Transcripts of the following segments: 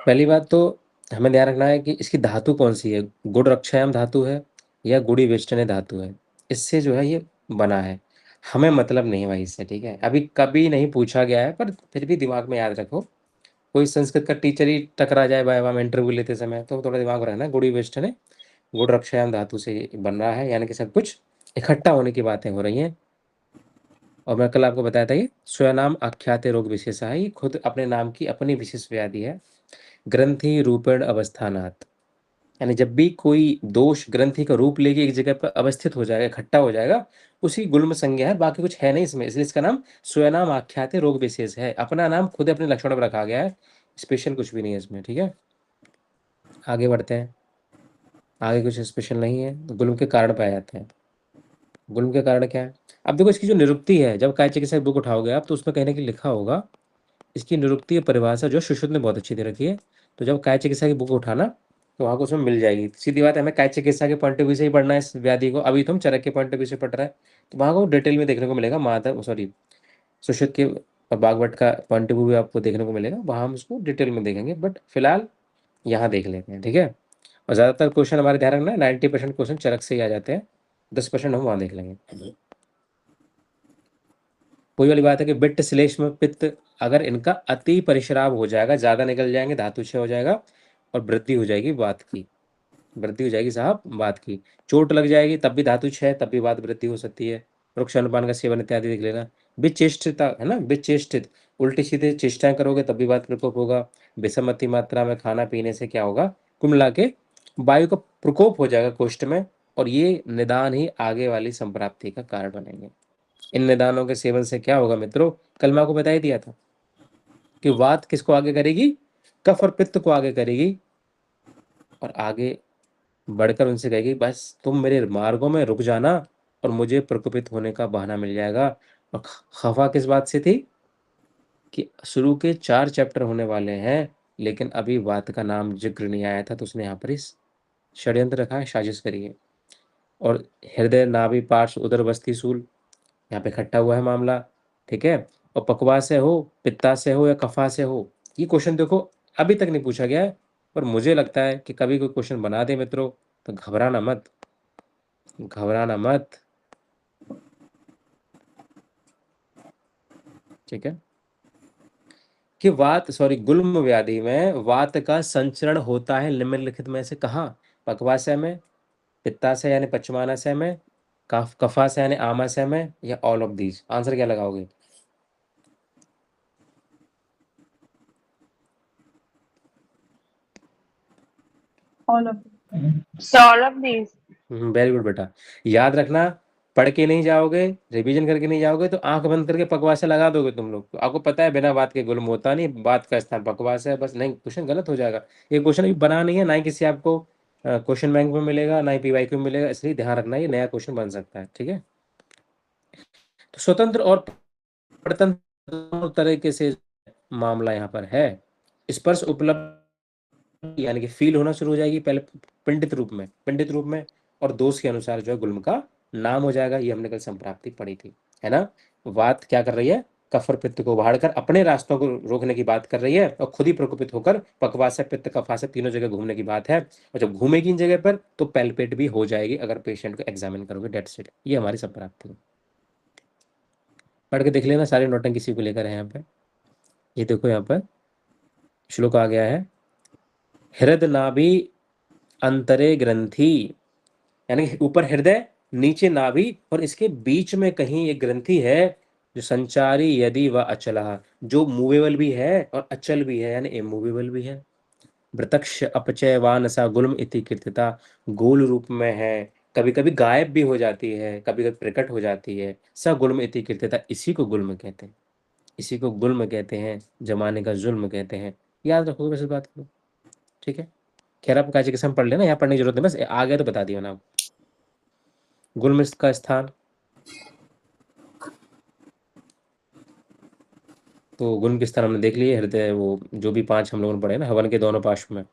पहली बात तो हमें ध्यान रखना है कि इसकी धातु कौन सी है, गुण रक्षायाम धातु है या गुड़ी वेष्टने धातु है, इससे जो है ये बना है। हमें मतलब नहीं भाई इससे, ठीक है। अभी कभी नहीं पूछा गया है, पर फिर भी दिमाग में याद रखो। कोई संस्कृत का टीचर ही टकरा जाए वाइवा में इंटरव्यू लेते समय, तो थोड़ा दिमाग में रखना, गुड़ी वेष्टने गुण रक्षायाम धातु से ये बन रहा है, यानी कि सब कुछ इकट्ठा होने की बातें हो रही हैं। और मैं कल आपको बताया था ये स्वनाम आख्याते रोग विशेषा है, ये खुद अपने नाम की अपनी विशेष व्याधि है। ग्रंथि रूपेण अवस्थानात्, यानी जब भी कोई दोष ग्रंथि का रूप लेके एक जगह पर अवस्थित हो जाएगा, इकट्ठा हो जाएगा, उसी गुल्म संज्ञा है, बाकी कुछ है नहीं इसमें, इसलिए इसका नाम स्वनाम आख्याते रोग विशेष है। अपना नाम खुद अपने लक्षणों पर रखा गया है, स्पेशल कुछ भी नहीं है इसमें, ठीक है। आगे बढ़ते हैं, आगे कुछ स्पेशल नहीं है, तो गुल्म के कारण पे आ जाते हैं। गुल्म के कारण क्या है, अब देखो इसकी जो निरुक्ति है, जब काय चिकित्सा बुक उठाओगे आप, तो उसमें कहीं ना कहीं लिखा होगा, इसकी निरुक्ति परिभाषा जो सुश्रुत ने बहुत अच्छी दे रखी है। तो जब काय चिकित्सा की बुक उठाना, तो वहाँ को उसमें मिल जाएगी। सीधी बात है, हमें काय चिकित्सा के पॉइंट ऑफ व्यू से ही पढ़ना है इस व्याधि को, अभी तो हम चरक के पॉइंट ऑफ व्यू से पढ़ रहे हैं, तो वहाँ को डिटेल में देखने को मिलेगा। माधव सॉरी सुश्रुत के और बागवट का पॉइंट ऑफ व्यू भी आपको देखने को मिलेगा, वहाँ हम उसको डिटेल में देखेंगे, बट फिलहाल यहाँ देख लेते हैं, ठीक है। और ज़्यादातर क्वेश्चन हमारे ध्यान रखना है, 90% क्वेश्चन चरक से ही आ जाते हैं, 10% हम वहाँ देख लेंगे। वही वाली बात है कि वित्त श्लेष्म पित्त, अगर इनका अति परिश्राव हो जाएगा, ज़्यादा निकल जाएंगे, धातु क्षय हो जाएगा और वृद्धि हो जाएगी वात की, वृद्धि हो जाएगी साहब वात की। चोट लग जाएगी तब भी धातु क्षय, तब भी वात वृद्धि हो सकती है। वृक्ष अनुपान का सेवन इत्यादि देख लेना। विचेष्टिता है ना, विचेष्टित, उल्टी सीधे चेष्टाएं करोगे तब भी वात प्रकोप होगा। विषम अति मात्रा में खाना पीने से क्या होगा, कुल मिला के वायु का प्रकोप हो जाएगा कोष्ठ में, और ये निदान ही आगे वाली संप्राप्ति का कारण बनेंगे। इन निदानों के सेवन से क्या होगा मित्रों, कल मैं आपको बता ही दिया था कि वात किसको आगे करेगी, कफ और पित्त को आगे करेगी, और आगे बढ़कर उनसे कहेगी बस तुम मेरे मार्गों में रुक जाना और मुझे प्रकोपित होने का बहाना मिल जाएगा। और खफा किस बात से थी कि शुरू के 4 चैप्टर होने वाले हैं, लेकिन अभी वात का नाम जिक्र नहीं आया था, तो उसने यहाँ पर इस षड्यंत्र रखा है, साजिश करी है। और हृदय नाभि पार्श्व उदर बस्ती सूल, यहाँ पे इकट्ठा हुआ है मामला, ठीक है। और पकवा से हो, पित्ता से हो या कफा से हो, ये क्वेश्चन देखो अभी तक नहीं पूछा गया है, पर मुझे लगता है कि कभी कोई क्वेश्चन बना दे मित्रों, तो घबराना मत, घबराना मत, ठीक है। कि वात सॉरी गुल्म व्याधि में वात का संचरण होता है निम्नलिखित में से कहाँ, पकवाशय में, पित्ताशय यानी पश्चिमाशय में, कफाशय यानी आमाशय में, या ऑल ऑफ दीज। आंसर क्या लगाओगे? All of these. All of these. Very good बेटा, याद रखना, पढ़ के नहीं जाओगे, रिवीजन करके नहीं जाओगे, तो आंख बंद करके पकवासा लगा दोगे तुम लोग, तो आपको पता है बिना बात के गुल्म होता नहीं, बात का स्थान पकवास है बस। नहीं, क्वेश्चन गलत हो जाएगा। ये क्वेश्चन अभी बना नहीं है, ना ही किसी आपको क्वेश्चन बैंक में मिलेगा, ना ही पीवाईक्यू में मिलेगा, इसलिए ध्यान रखना ये नया क्वेश्चन बन सकता है, ठीक है। तो स्वतंत्र और परतंत्र दोनों तरीके से मामला यहाँ पर है। स्पर्श उपलब्ध यानी कि फील होना शुरू हो जाएगी पहले पिंडित रूप में, पिंडित रूप में, और दोष के अनुसार जो है गुल्म का नाम हो जाएगा। ये हमने कल संप्राप्ति पढ़ी थी, है ना। वात क्या कर रही है, कफ और पित्त को उभाड़कर अपने रास्तों को रोकने की बात कर रही है, और खुद ही प्रकोपित होकर पकवास पित्त कफास तीनों जगह घूमने की बात है। और जब घूमेगी इन जगह पर तो पैल्पेट भी हो जाएगी, अगर पेशेंट को एग्जामिन करोगे, डेट्स इट। ये हमारी संप्राप्ति है। पढ़ के देख लेना, सारे नोटंकी किसी को लेकर है यहाँ पे। ये देखो यहाँ पर श्लोक आ गया है, हृदय नाभि अंतरे ग्रंथि, यानी ऊपर हृदय, नीचे नाभि, और इसके बीच में कहीं एक ग्रंथि है जो संचारी यदि व अचला, जो मूवेबल भी है और अचल भी है, यानी इमूवेबल भी है। प्रत्यक्ष अपचयवान सा गुल्म इति कीर्तिता, गोल रूप में है, कभी कभी गायब भी हो जाती है, कभी कभी प्रकट हो जाती है। स गुल्म इति कीर्तिता, इसी को गुल्म कहते हैं, इसी को गुल्म कहते हैं, जमाने का जुल्म कहते हैं। याद रखोगे बस इस बात को, ठीक है। खैर आप काजी कसम पढ़ लेना, यहाँ पढ़ने की जरूरत नहीं, बस आ गया तो बता दिया ना। गुल्म का स्थान, तो गुल्म के स्थान हमने देख लिए, हृदय, वो जो भी 5 हम लोगों ने पढ़े ना, हवन के दोनों पार्श्व में,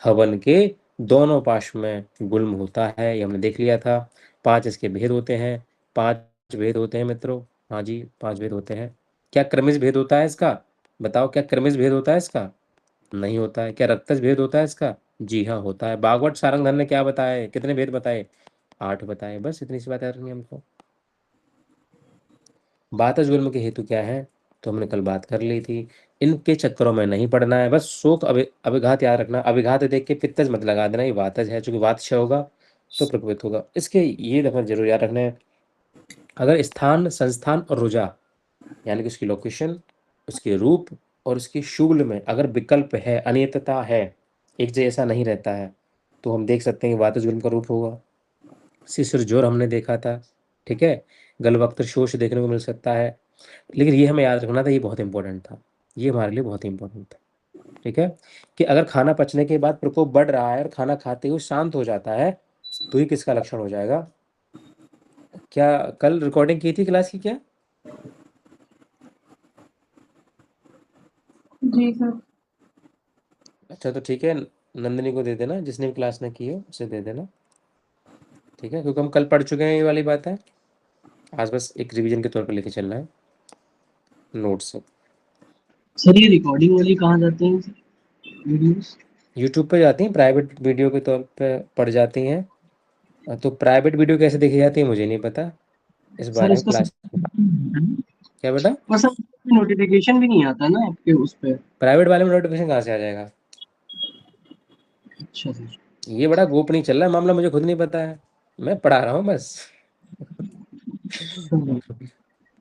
हवन के दोनों पार्श्व में गुल्म होता है, ये हमने देख लिया था। 5 इसके भेद होते हैं, 5 भेद होते हैं मित्रों। हाँ जी, 5 भेद होते हैं। क्या क्रमिज भेद होता है इसका? बताओ, क्या क्रमिज भेद होता है इसका? नहीं होता है। क्या रक्तज भेद होता है इसका? जी हाँ, होता है। भागवत सारंगधर ने क्या बताया है? कितने भेद बताए? 8 बताए। बस इतनी सी बात याद रखनी है हमको। बातज गुल्म के हेतु क्या है तो हमने कल बात कर ली थी। इनके चक्करों में नहीं पड़ना है। बस शोक अभिघात याद रखना। अभिघात देख के पित्तज मत लगा देना, ये वातज है, चूंकि वातश होगा तो प्रकोपित होगा। इसके ये दफा जरूर याद रखना है। अगर स्थान, संस्थान और रुझा, यानी कि उसकी लोकेशन, उसके रूप और उसकी शुगल में अगर विकल्प है, अनियतता है, एक जैसा नहीं रहता है, तो हम देख सकते हैं कि वातज गुल्म का रूप होगा। शिशिर जोर हमने देखा था, ठीक है। गलवक्त्र शोष देखने को मिल सकता है। लेकिन ये हमें याद रखना था, ये बहुत इंपॉर्टेंट था, ये हमारे लिए बहुत इंपॉर्टेंट था, ठीक है। कि अगर खाना पचने के बाद प्रकोप बढ़ रहा है और खाना खाते हुए शांत हो जाता है, तो ये किसका लक्षण हो जाएगा? क्या कल रिकॉर्डिंग की थी क्लास की क्या? जी सर। अच्छा, तो ठीक है, नंदिनी को दे देना, जिसने भी क्लास ने की हो उसे दे देना, ठीक है, क्योंकि हम कल पढ़ चुके हैं ये वाली बात है। आज बस एक रिवीजन के तौर पर लेके चलना है नोट से। सर ये रिकॉर्डिंग वाली कहाँ जाते हैं सर, वीडियोस? यूट्यूब पे जाती हैं, प्राइवेट वीडियो के तौर पे पढ़ जाती हैं। तो प्राइवेट वीडियो कैसे देखी जाती है मुझे नहीं पता, इस सर बारे में इसका क्लास। क्या बेटा? पर सर नोटिफिकेशन भी नहीं आता ना आपके उस पे। प्राइवेट वाले में नोटिफिकेशन कहाँ से आ जाएगा? अच्छा सर। ये बड़ा गोपनीय चल रहा है मामला, मुझे खुद नहीं पता है, मैं पढ़ा रहा हूँ बस।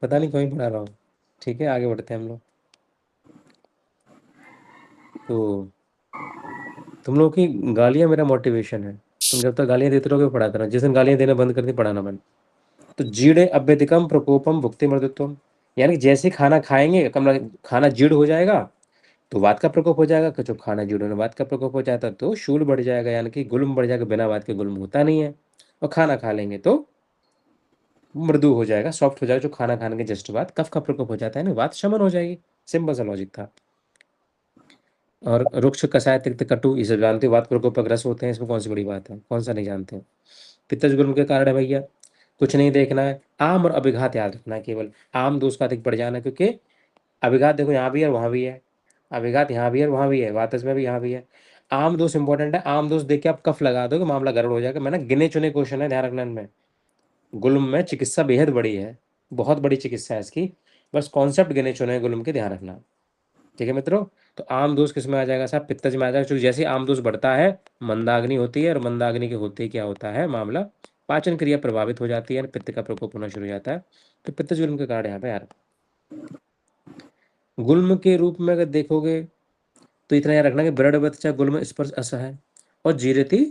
पता नहीं क्यों ही पढ़ा रहा हूँ। ठीक है, आगे बढ़ते हैं हम लोग। तो तुम लोग की गालियाँ मेरा मोटिवेशन है। तुम जब तक गालियाँ देते रहोगे पढ़ाते रहो, जिस दिन गालियाँ देना बंद कर दी पढ़ाना बंद। तो जीड़े अभ्यधिकम प्रकोपम भुक्ति मृदुत्वम, यानी कि जैसे ही खाना खाएंगे, कमरा खाना जीर्ण हो जाएगा तो वात का प्रकोप हो जाएगा। जब खाना जीर्ण होने वात का प्रकोप हो जाता है तो शूल बढ़ जाएगा, यानी कि गुल्म बढ़ जाएगा। बिना वात के गुल्म होता नहीं है। और खाना खा लेंगे तो मृदु हो जाएगा, सॉफ्ट हो जाएगा। जो खाना खाने के जस्ट बाद कफ का प्रकोप हो जाता है ना, वात शमन हो जाएगी। सिंपल सा लॉजिक था। और रुक्ष कसाय तिक्त कटु, ये सब जानते हो, वात प्रकोप ग्रस्त होते हैं, इसमें कौन सी बड़ी बात है, कौन सा नहीं जानते हो। पित्तज गुल्म के कारण है भैया, कुछ नहीं देखना है। आम और अभिघात याद रखना है केवल। आम दोष का अधिक बढ़ जाना है, क्योंकि अभिघात देखो यहाँ भी है और वहाँ भी है, अभिघात यहाँ भी है और वहाँ भी है, वातज में भी यहाँ भी है। आम दोष इंपॉर्टेंट है। आम दोष देख के आप कफ लगा दोगे, मामला गड़बड़ हो जाएगा। मैंने गिने चुने क्वेश्चन है, ध्यान रखना इनमें। गुल्म में चिकित्सा बेहद बड़ी है, बहुत बड़ी चिकित्सा है इसकी। बस कॉन्सेप्ट गिने चुने हैं गुल्म के, ध्यान रखना, ठीक है मित्रों। तो आम दोष किस में आ जाएगा साहब? पित्तज में आ जाएगा, क्योंकि जैसे आम दोष बढ़ता है मंदाग्नि होती है, और मंदाग्नि के होते ही क्या होता है मामला, पाचन क्रिया प्रभावित हो जाती है, पित्त का प्रकोप होना शुरू हो जाता है। तो पित्तज गुल्म के कारण यहाँ पे यार, गुल्म के रूप में अगर देखोगे तो इतना याद रखना कि ब्रड बच्चा गुल्म स्पर्श असह और जीरति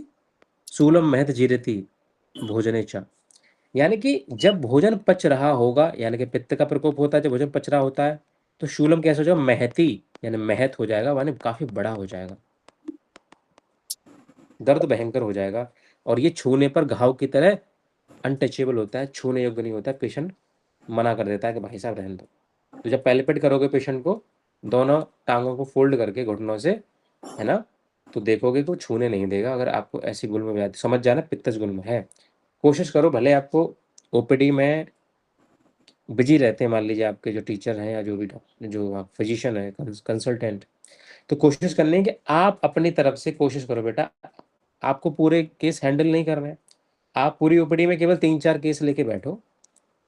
शूलम महत जीरति भोजने चा, यानी कि जब भोजन पच रहा होगा, यानी कि पित्त का प्रकोप होता है जब भोजन पच रहा होता है, तो शूलम कैसे हो जाएगा? महती, यानी महत हो जाएगा, यानी काफी बड़ा हो जाएगा, दर्द भयंकर हो जाएगा। और ये छूने पर घाव की तरह अनटचेबल होता है, छूने योग्य नहीं होता है। पेशेंट मना कर देता है कि भाई साहब रहने दो। तो जब पैलिपेट करोगे पेशेंट को, दोनों टांगों को फोल्ड करके घुटनों से, है ना, तो देखोगे कि वो छूने नहीं देगा। अगर आपको ऐसी गुल्म व्याधि, समझ जाना पित्तज गुल्म है। कोशिश करो, भले आपको ओपीडी में बिजी रहते हैं, मान लीजिए आपके जो टीचर हैं या जो भी डॉक्टर, जो आप फिजिशियन है, कंसल्टेंट, तो कोशिश करनी है कि आप अपनी तरफ से कोशिश करो बेटा। आपको पूरे केस हैंडल नहीं करना है, आप पूरी ओपीडी में केवल 3-4 केस लेके बैठो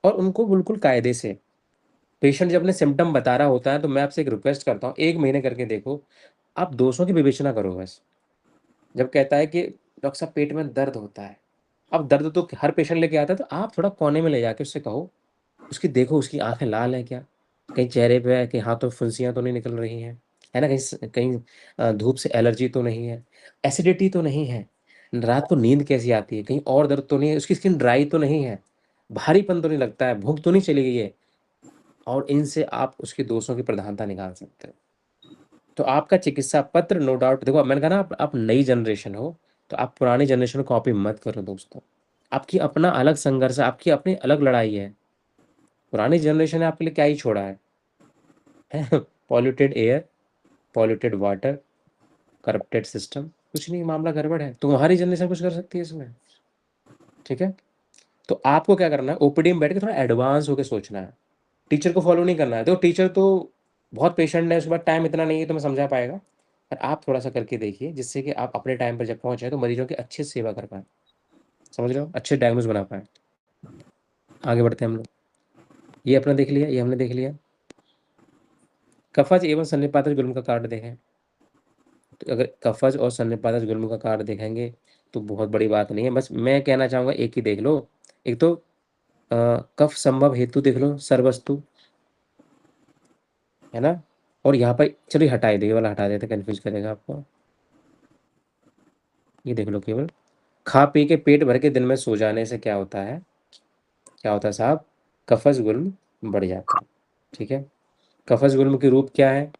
और उनको बिल्कुल कायदे से। पेशेंट जब अपने सिम्टम बता रहा होता है तो मैं आपसे एक रिक्वेस्ट करता हूँ, 1 महीने करके देखो। आप दोषों की विवेचना करो बस। जब कहता है कि डॉक्टर साहब पेट में दर्द होता है, अब दर्द तो हर पेशेंट लेके आता है, तो आप थोड़ा कोने में ले जाके उससे कहो, उसकी देखो उसकी आंखें लाल हैं क्या, कहीं चेहरे पे है कि हाथों फुंसियाँ तो नहीं निकल रही हैं, है ना, कहीं कहीं धूप से एलर्जी तो नहीं है, एसिडिटी तो नहीं है, रात को नींद कैसी आती है, कहीं और दर्द तो नहीं है, उसकी स्किन ड्राई तो नहीं है, भारीपन तो नहीं लगता है, भूख तो नहीं चली गई है। और इनसे आप उसके दोषों की प्रधानता निकाल सकते हो। तो आपका चिकित्सा पत्र नो डाउट, देखो मैंने कहा ना, आप नई जनरेशन हो, तो आप पुरानी जनरेशन को कॉपी मत करो दोस्तों। आपकी अपना अलग संघर्ष है, आपकी अपनी अलग लड़ाई है। पुरानी जनरेशन ने आपके लिए क्या ही छोड़ा है? Polluted air, polluted water, corrupted system, कुछ नहीं, मामला गड़बड़ है। तो हमारी जनरेशन कुछ कर सकती है इसमें, ठीक है। तो आपको क्या करना है, ओपीडी में बैठ के थोड़ा एडवांस होकर सोचना है, टीचर को फॉलो नहीं करना है। तो टीचर तो बहुत पेशेंट है, उसके बाद टाइम इतना नहीं है तो मैं समझा पाएगा, पर आप थोड़ा सा करके देखिए जिससे कि आप अपने टाइम पर जब पहुंचे तो मरीजों की अच्छे से सेवा कर पाए, समझ रहे हो, अच्छे डायग्नोज बना पाए। आगे बढ़ते हैं हम लोग। ये अपना देख लिया, ये हमने देख लिया। कफज एवं सन्निपातज गुल्म का कार्ड देखें, तो अगर कफज और सन्निपातज गुल्म का कार्ड देखेंगे तो बहुत बड़ी बात नहीं है, बस मैं कहना चाहूँगा एक ही देख लो। एक तो कफ संभव हेतु देख लो, सर्वस्तु, है ना। और यहाँ पर चलिए हटाए दे, ये वाला हटा देते, कन्फ्यूज करेगा आपको। ये देख लो केवल, खा पी के पेट भर के दिन में सो जाने से क्या होता है, क्या होता है साहब, कफज गुल्म बढ़ जाता है। ठीक है, कफज गुल्म के रूप क्या है,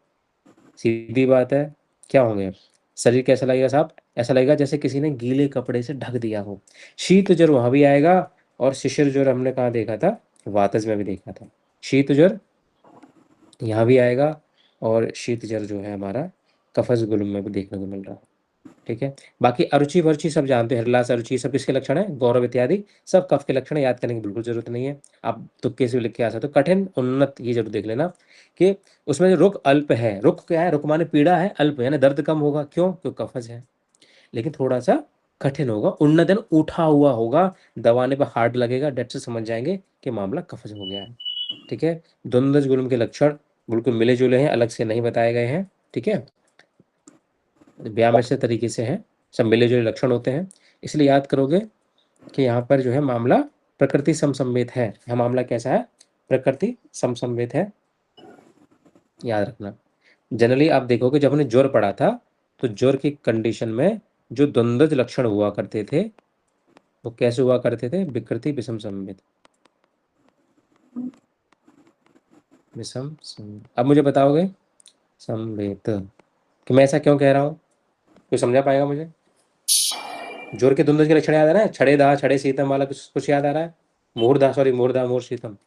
सीधी बात है, क्या होंगे, शरीर कैसा लगेगा साहब, ऐसा लगेगा जैसे किसी ने गीले कपड़े से ढक दिया हो। शीत ज्वर वहां भी आएगा, और शिशिर ज्वर हमने कहाँ देखा था, वातज में भी देखा था। शीत ज्वर यहाँ भी आएगा, और शीत ज्वर जो है हमारा कफज गुल्म में भी देखने को मिल रहा है। ठीक है, बाकी अरुचि वरुचि सब जानते हैं, हृदलास अरुचि सब किसके लक्षण है, गौरव इत्यादि सब कफ के लक्षण है, याद करने की बिल्कुल जरूरत नहीं है, आप तुक्के से लिख के आ सकते हो। कठिन उन्नत ये जरूर देख लेना कि उसमें जो रुक अल्प है, रुक क्या है, रुक माने पीड़ा है, अल्प यानी दर्द कम होगा, क्यों, क्योंकि कफज है, लेकिन थोड़ा सा कठिन होगा। उन्नत यानी उठा हुआ होगा, दबाने पर हार्ड लगेगा, डेट से समझ जाएंगे कि मामला कफज हो गया है। ठीक है, द्वंद्वज गुल्म के लक्षण बिल्कुल मिले जुले हैं, अलग से नहीं बताए गए हैं। ठीक है, व्यायाम ऐसे तरीके से है, सब मिले जुले लक्षण होते हैं, इसलिए याद करोगे कि यहाँ पर जो है मामला प्रकृति समसंवेत है। यह मामला कैसा है, प्रकृति समसंवेत है, याद रखना। जनरली आप देखोगे जब हमने ज्वर पढ़ा था, तो ज्वर की कंडीशन में जो द्वंद्वज लक्षण हुआ करते थे वो कैसे हुआ करते थे, विकृति विषम संवेत, विषम संवेत। अब मुझे बताओगे संवेत कि मैं ऐसा क्यों कह रहा हूँ, कोई समझा पाएगा मुझे। जोर के द्वंद्व के लक्षण याद आ रहा है, छड़े दा छड़े शीतम वाला कुछ याद आ रहा है, मूर्धा सॉरी मूर्धा मूर शीतम,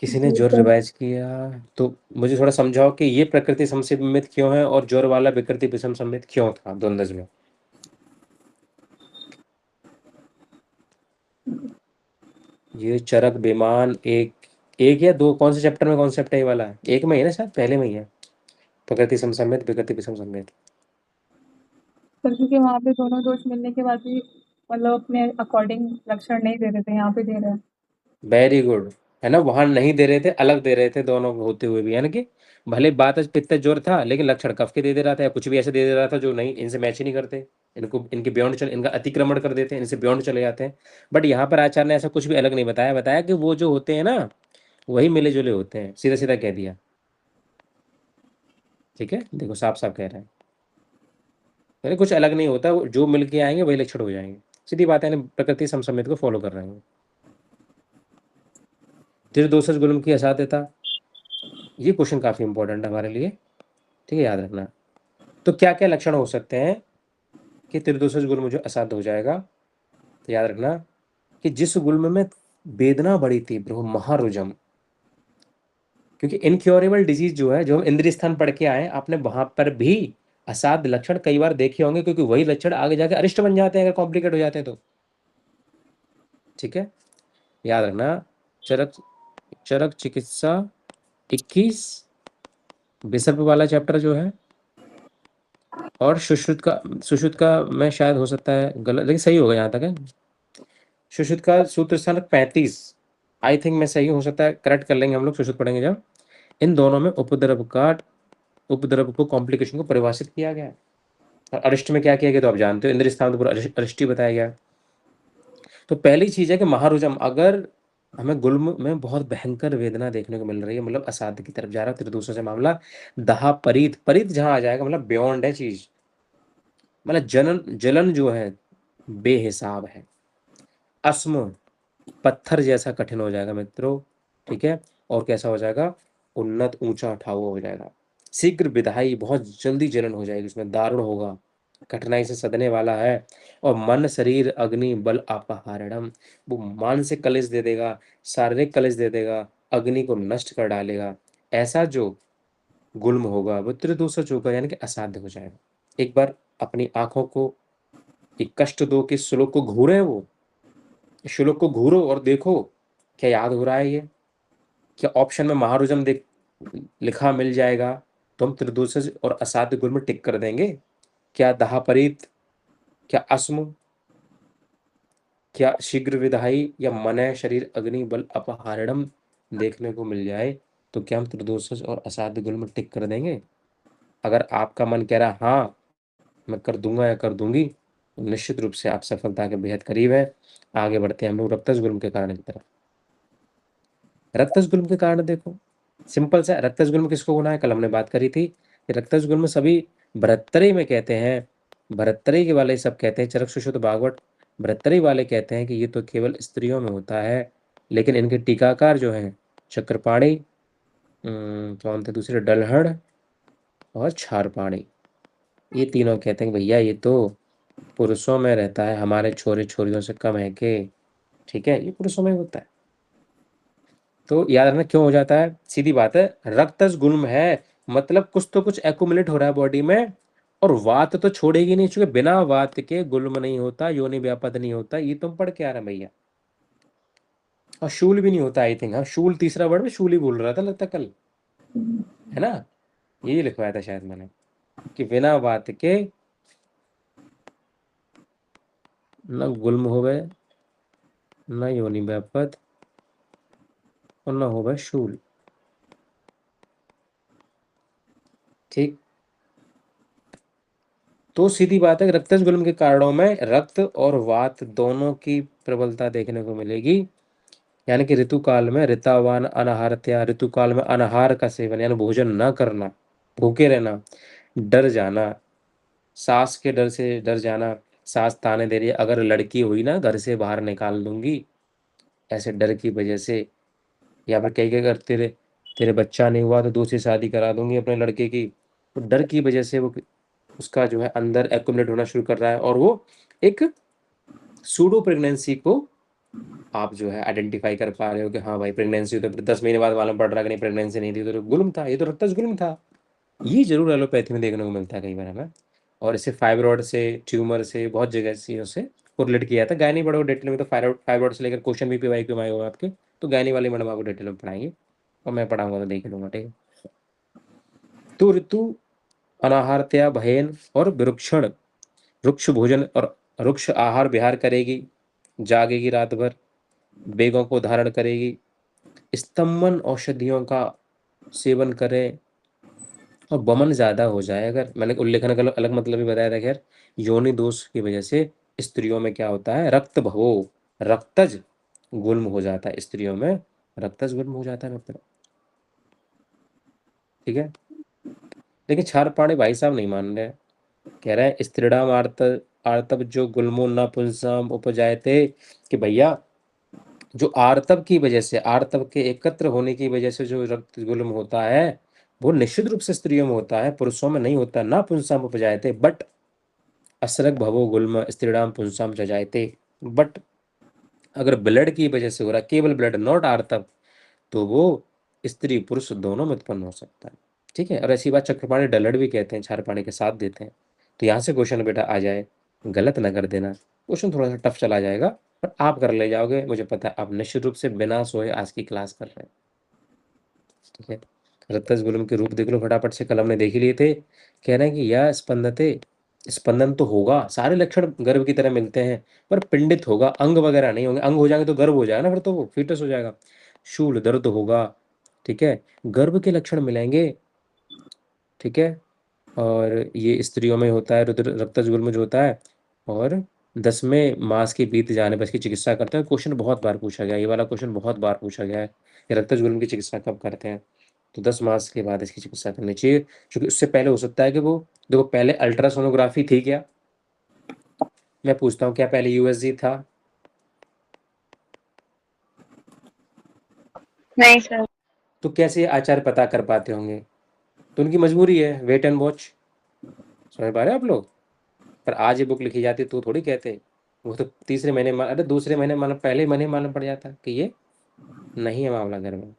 किसी ने जोर रिवाइज किया तो मुझे थोड़ा समझाओ कि ये प्रकृति समसम्मित क्यों है और जोर वाला विकृति विषम सम्मित क्यों था द्वंद्व में। ये चरक बेमान एक एक या दो, कौन से चैप्टर में कॉन्सेप्ट है ये वाला, एक में ही है ना, शायद पहले में ही है, प्रकृति समसम्मित विकृति विषम सम्मित। सर क्योंकि वहाँ पे दोनों दोष मिलने के बाद भी मतलब अपने अकॉर्डिंग लक्षण नहीं दे रहे थे, यहाँ पे दे रहे हैं। वेरी गुड, है ना, वहां नहीं दे रहे थे, अलग दे रहे थे दोनों होते हुए भी, यानी कि भले बात पित्त जोर था लेकिन लक्षण कफ के दे रहा था, या कुछ भी ऐसे दे रहा था जो नहीं, इनसे मैच ही नहीं करते, इनको इनके बियॉन्ड चल, इनका अतिक्रमण कर देते हैं, इनसे बियॉन्ड चले जाते हैं। बट यहाँ पर आचार्य ने ऐसा कुछ भी अलग नहीं बताया, बताया कि वो जो होते हैं ना वही मिले जुले होते हैं, सीधा सीधा कह दिया। ठीक है, देखो साफ साफ कह रहे हैं, यानी कुछ अलग नहीं होता, जो मिल के आएंगे वही लक्षण हो जाएंगे, सीधी बात है, यानी प्रकृति समसम्मित को फॉलो कर रहे हैं। त्रिदोषज गुल्म की असाध्यता, ये क्वेश्चन काफी इंपॉर्टेंट है हमारे लिए, ठीक है, याद रखना। तो क्या क्या लक्षण हो सकते हैं कि त्रिदोषज गुल्म जो असाध्य हो जाएगा, तो याद रखना कि जिस गुल्म में वेदना बड़ी तीव्र हो, महारुजम, क्योंकि इनक्योरेबल डिजीज जो है, जो हम इंद्रिय स्थान पढ़ के आए आपने, वहां पर भी असाध्य लक्षण कई बार देखे होंगे, क्योंकि वही लक्षण आगे जाके अरिष्ट बन जाते हैं अगर कॉम्प्लिकेट हो जाते हैं तो। ठीक है, याद रखना, चरक चरक चिकित्सा 21 विसर्प वाला चैप्टर जो है, और सुश्रुत का मैं शायद हो सकता है गलत, लेकिन सही होगा यहाँ तक है, सुश्रुत का सूत्र स्थानक 35, आई थिंक मैं सही हो सकता है, करेक्ट कर लेंगे हम लोग सुश्रुत पढ़ेंगे जब। इन दोनों में उपद्रव को कॉम्प्लिकेशन को परिभाषित किया गया है, और अरिष्ट में क्या किया गया तो आप जानते हो, इंद्र स्थान तो पूरा अरिष्ट ही बताया गया। तो पहली चीज है कि महारुजम, अगर हमें गुल्म में बहुत भयंकर वेदना देखने को मिल रही है, मतलब असाध्य की तरफ जा रहा है, त्रिदोषों से मामला, दहा परीत, परीत जहां आ जाएगा मतलब बियॉन्ड है चीज, मतलब जनन जलन जो है बेहिसाब है, अस्म पत्थर जैसा कठिन हो जाएगा मित्रों। ठीक है, और कैसा हो जाएगा, उन्नत ऊंचा उठा हुआ हो जाएगा, शीघ्र विधाई, बहुत जल्दी जलन हो जाएगी, उसमें दारुण होगा, कठिनाई से सदने वाला है, और मन शरीर अग्नि बल अपहारणम, वो मानसिक कलेश दे देगा, शारीरिक कलेश दे देगा, अग्नि को नष्ट कर डालेगा, ऐसा जो गुल्म होगा, वो त्रिदोषज होगा, यानी कि असाध्य हो जाएगा। एक बार अपनी आंखों को एक कष्ट दो कि श्लोक को घूरे, वो श्लोक को घूरो और देखो क्या याद हो रहा है, ये क्या ऑप्शन में महारुजम देख लिखा मिल जाएगा तो हम त्रिदोषज और असाध्य गुण में टिक कर देंगे। क्या दहापरीत, क्या अस्म, क्या शीघ्र विधाई, या मनय शरीर अग्नि बल अपहारणम देखने को मिल जाए तो क्या हम त्रिदोषज और असाध्य गुण में टिक कर देंगे? अगर आपका मन कह रहा है हाँ मैं कर दूंगा या कर दूंगी, तो निश्चित रूप से आप सफलता के बेहद करीब है। आगे बढ़ते हैं हम लोग रक्तज गुल्म के कारण की तरफ। रक्तज गुल्म के कारण देखो, सिंपल सा, रक्तज गुल्म किसको होना है? कल हमने बात करी थी कि रक्तज गुल्म सभी भरतरी में कहते हैं, भरतरी के वाले सब कहते हैं, चरक सुश्रुत भागवत भरतरी वाले कहते हैं कि ये तो केवल स्त्रियों में होता है, लेकिन इनके टीकाकार जो हैं चक्रपाणी, कौन थे दूसरे, डलहड़ और क्षारपाणी, ये तीनों कहते हैं कि भैया ये तो पुरुषों में रहता है, हमारे छोरे छोरियों से कम है के, ठीक है, ये पुरुषों में होता है। तो याद रखना क्यों हो जाता है, सीधी बात है, रक्तज गुल्म है मतलब कुछ तो कुछ एक्युमुलेट हो रहा है बॉडी में, और वात तो छोड़ेगी नहीं, चूंकि बिना वात के गुल्म नहीं होता, योनि व्यापद नहीं होता, ये तुम पढ़ के आ रहे हैं भैया। और शूल भी नहीं होता, आई थिंक, हाँ शूल तीसरा वर्ड में शूल ही बोल रहा था लगता कल, है ना, यही लिखवाया था शायद मैंने कि बिना वात के न गुल्म होवे, न योनि व्यापद, और न होवे शूल। ठीक, तो सीधी बात है कि रक्तज गुल्म के कारणों में रक्त और वात दोनों की प्रबलता देखने को मिलेगी। यानी कि ऋतु काल में ऋतावान अनाहारत्या, ऋतु काल में अनाहार का सेवन यानी भोजन न करना, भूखे रहना, डर जाना, सास के डर से डर जाना, सास ताने दे रही है, अगर लड़की हुई ना घर से बाहर निकाल दूंगी, ऐसे डर की वजह से, या फिर कई कई अगर तेरे तेरे बच्चा नहीं हुआ तो दूसरी शादी करा दूंगी अपने लड़के की, तो डर की वजह से वो उसका जो है अंदर एक्युमुलेट होना शुरू कर रहा है, और वो एक सूडो प्रेगनेंसी को आप जो है आइडेंटिफाई कर पा रहे हो कि हाँ भाई प्रेगनेंसी, तो 10 महीने बाद मालूम पड़ रहा है कि नहीं प्रेगनेंसी नहीं थी, तो गुल्म था, ये तो रक्तज गुल्म था। ये जरूर एलोपैथी में देखने को मिलता है कई बार हमें, और इसे फाइब्रॉइड से, ट्यूमर से, बहुत जगह चीज़ों से कोरिलेट किया था। गायनी पढ़ो डिटेल में, तो फाइब्रॉइड से लेकर क्वेश्चन भी पीवाई क्यों आए हो आपके, तो गायनी वाली मैडम आपको डिटेल में पढ़ाएंगे, और मैं पढ़ाऊंगा तो देख लूंगा, ठीक है। तो ऋतु अनाहारत्या भयन और विरुक्षण, रुक्ष भोजन और रुक्ष आहार विहार करेगी, जागेगी रात भर, बेगों को धारण करेगी, स्तंभन औषधियों का सेवन करें, और बमन ज्यादा हो जाए, अगर मैंने उल्लेखन का अलग मतलब भी बताया था, खैर योनि दोष की वजह से स्त्रियों में क्या होता है, रक्त भवो, रक्तज गुल्म हो जाता है स्त्रियों में, रक्तज गुल्म हो जाता है मतलब, ठीक है। लेकिन क्षारपाणी भाई साहब नहीं मान रहे, कह रहे हैं स्त्रीणाम आर्तव जो गुल्मो न पुंसाम उपजायते, कि भैया जो आर्तव की वजह से, आर्तव के एकत्र होने की वजह से जो रक्त गुल्म होता है, वो निश्चित रूप से स्त्रियों में होता है, पुरुषों में नहीं होता, ना पुंसाम उपजायते, बट असरग भवो गुल्म स्त्रीणाम पुंसाम जजायते, बट अगर ब्लड की वजह से हो रहा है, केवल ब्लड नॉट आर्तव, तो वो स्त्री पुरुष दोनों में उत्पन्न हो सकता है, ठीक है। और ऐसी बात चक्रपाणी डलड भी कहते हैं, क्षारपाणी के साथ देते हैं। तो यहाँ से क्वेश्चन बेटा आ जाए, गलत ना कर देना, क्वेश्चन थोड़ा सा टफ चला जाएगा, पर आप कर ले जाओगे, मुझे पता है आप निश्चित रूप से बिना सोए आज की क्लास कर रहे हैं, ठीक है। रत्तस गुलम के रूप देख लो फटाफट से, कल हमने देख ही लिए थे, कह रहे हैं कि यह स्पंदते, स्पंदन तो होगा, सारे लक्षण गर्भ की तरह मिलते हैं, पर पिंडित होगा, अंग वगैरह नहीं होंगे, अंग हो जाएंगे तो गर्भ हो जाएगा ना, फिर तो वो फीटस हो जाएगा। शूल दर्द होगा, ठीक है, गर्भ के लक्षण मिलेंगे, ठीक है, और ये स्त्रियों में होता है, रुद्र रक्तज गुल्म जो होता है, और 10वें मास के बीत जाने पर इसकी चिकित्सा करते हैं। क्वेश्चन बहुत बार पूछा गया, ये वाला क्वेश्चन बहुत बार पूछा गया है कि रक्तज गुल्म की चिकित्सा कब करते हैं, तो 10 मास के बाद इसकी चिकित्सा करनी चाहिए, क्योंकि उससे पहले हो सकता है कि वो, देखो पहले अल्ट्रासोनोग्राफी थी क्या, मैं पूछता हूँ क्या पहले यूएसजी था? नहीं सर। तो कैसे ये आचार्य पता कर पाते होंगे? तो उनकी मजबूरी है, वेट एंड वॉच, समझ पा रहे हैं आप लोग। पर आज ये बुक लिखी जाती तो थोड़ी कहते, वो तो तीसरे महीने अरे दूसरे महीने मालूम, पहले महीने मालूम पड़ जाता कि ये नहीं है मामला घर में,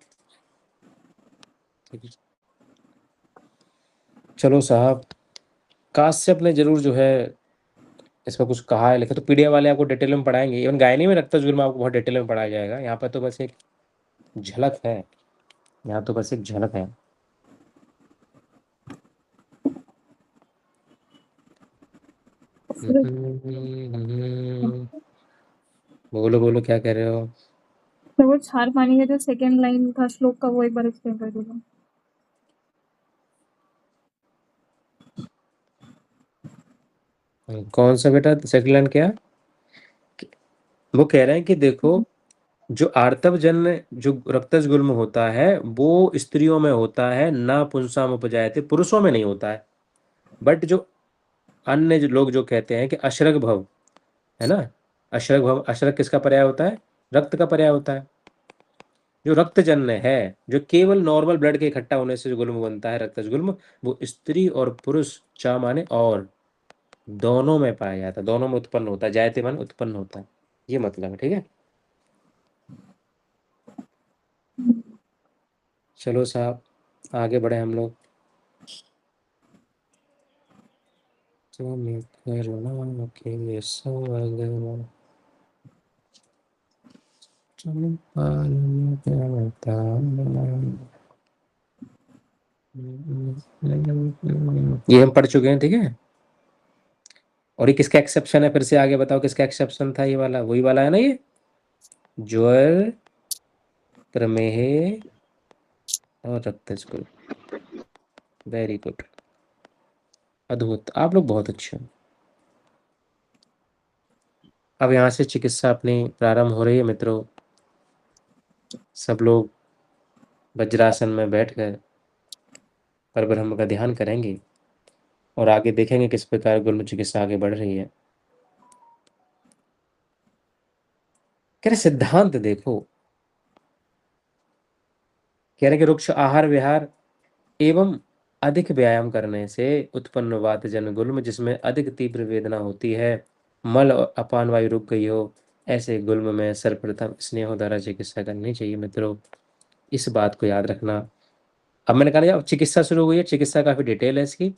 ठीक है। चलो साहब, काश्यप ने जरूर जो है इस पर कुछ कहा है, लिखा तो पीडीएफ वाले आपको डिटेल में पढ़ाएंगे। इवन गायनी में रक्तजुल में आपको बहुत डिटेल में पढ़ाया जाएगा। यहाँ पर तो बस एक झलक है, यहाँ तो बस एक झलक है। बोलो बोलो, क्या कह रहे हो? तो वो छार पानी का जो सेकंड लाइन था श्लोक का, वो एक बार एक्सप्लेन कर दीजिए। कौन सा बेटा सेकंड लाइन क्या? वो कह रहे हैं कि देखो, जो आर्तव जन्य जो रक्तज गुल्म होता है वो स्त्रियों में होता है, ना पुंसाम उपजायते, पुरुषों में नहीं होता है। बट जो अन्य जो लोग जो कहते हैं कि अशरग भव है ना, अशरग भव, अशरग किसका पर्याय होता है? रक्त का पर्याय होता है। जो रक्तजन्य है, जो केवल नॉर्मल ब्लड के इकट्ठा होने से जो गुल्म बनता है, रक्तज गुल्म, वो स्त्री और पुरुष, चा माने और, दोनों में पाया जाता है, दोनों में उत्पन्न होता है। जायते माने उत्पन्न होता है, ये मतलब है। ठीक है, चलो साहब आगे बढ़े हम लोग। ये हम पढ़ चुके हैं, ठीक है। और ये किसका एक्सेप्शन है? फिर से आगे बताओ किसका एक्सेप्शन था? ये वाला वही वाला है ना, ये ज्वर, प्रमेह और रक्तस्कुल। वेरी गुड, अद्भुत, आप लोग बहुत अच्छे हैं। अब यहाँ से चिकित्सा अपनी प्रारंभ हो रही है मित्रों। सब लोग वज्रासन में बैठकर परब्रह्म का ध्यान करेंगे और आगे देखेंगे किस प्रकार गुल्म चिकित्सा आगे बढ़ रही है। कह रहे सिद्धांत देखो, कह रहे कि रुक्ष आहार विहार एवं अधिक व्यायाम करने से उत्पन्न वात जन गुल्म, जिसमें अधिक तीव्र वेदना होती है, मल और अपान वायु रुक गई हो, ऐसे गुल्म में सर्वप्रथम स्नेह द्वारा चिकित्सा करनी चाहिए मित्रों। इस बात को याद रखना। अब मैंने कहा अब चिकित्सा शुरू हुई है, चिकित्सा काफी डिटेल है इसकी।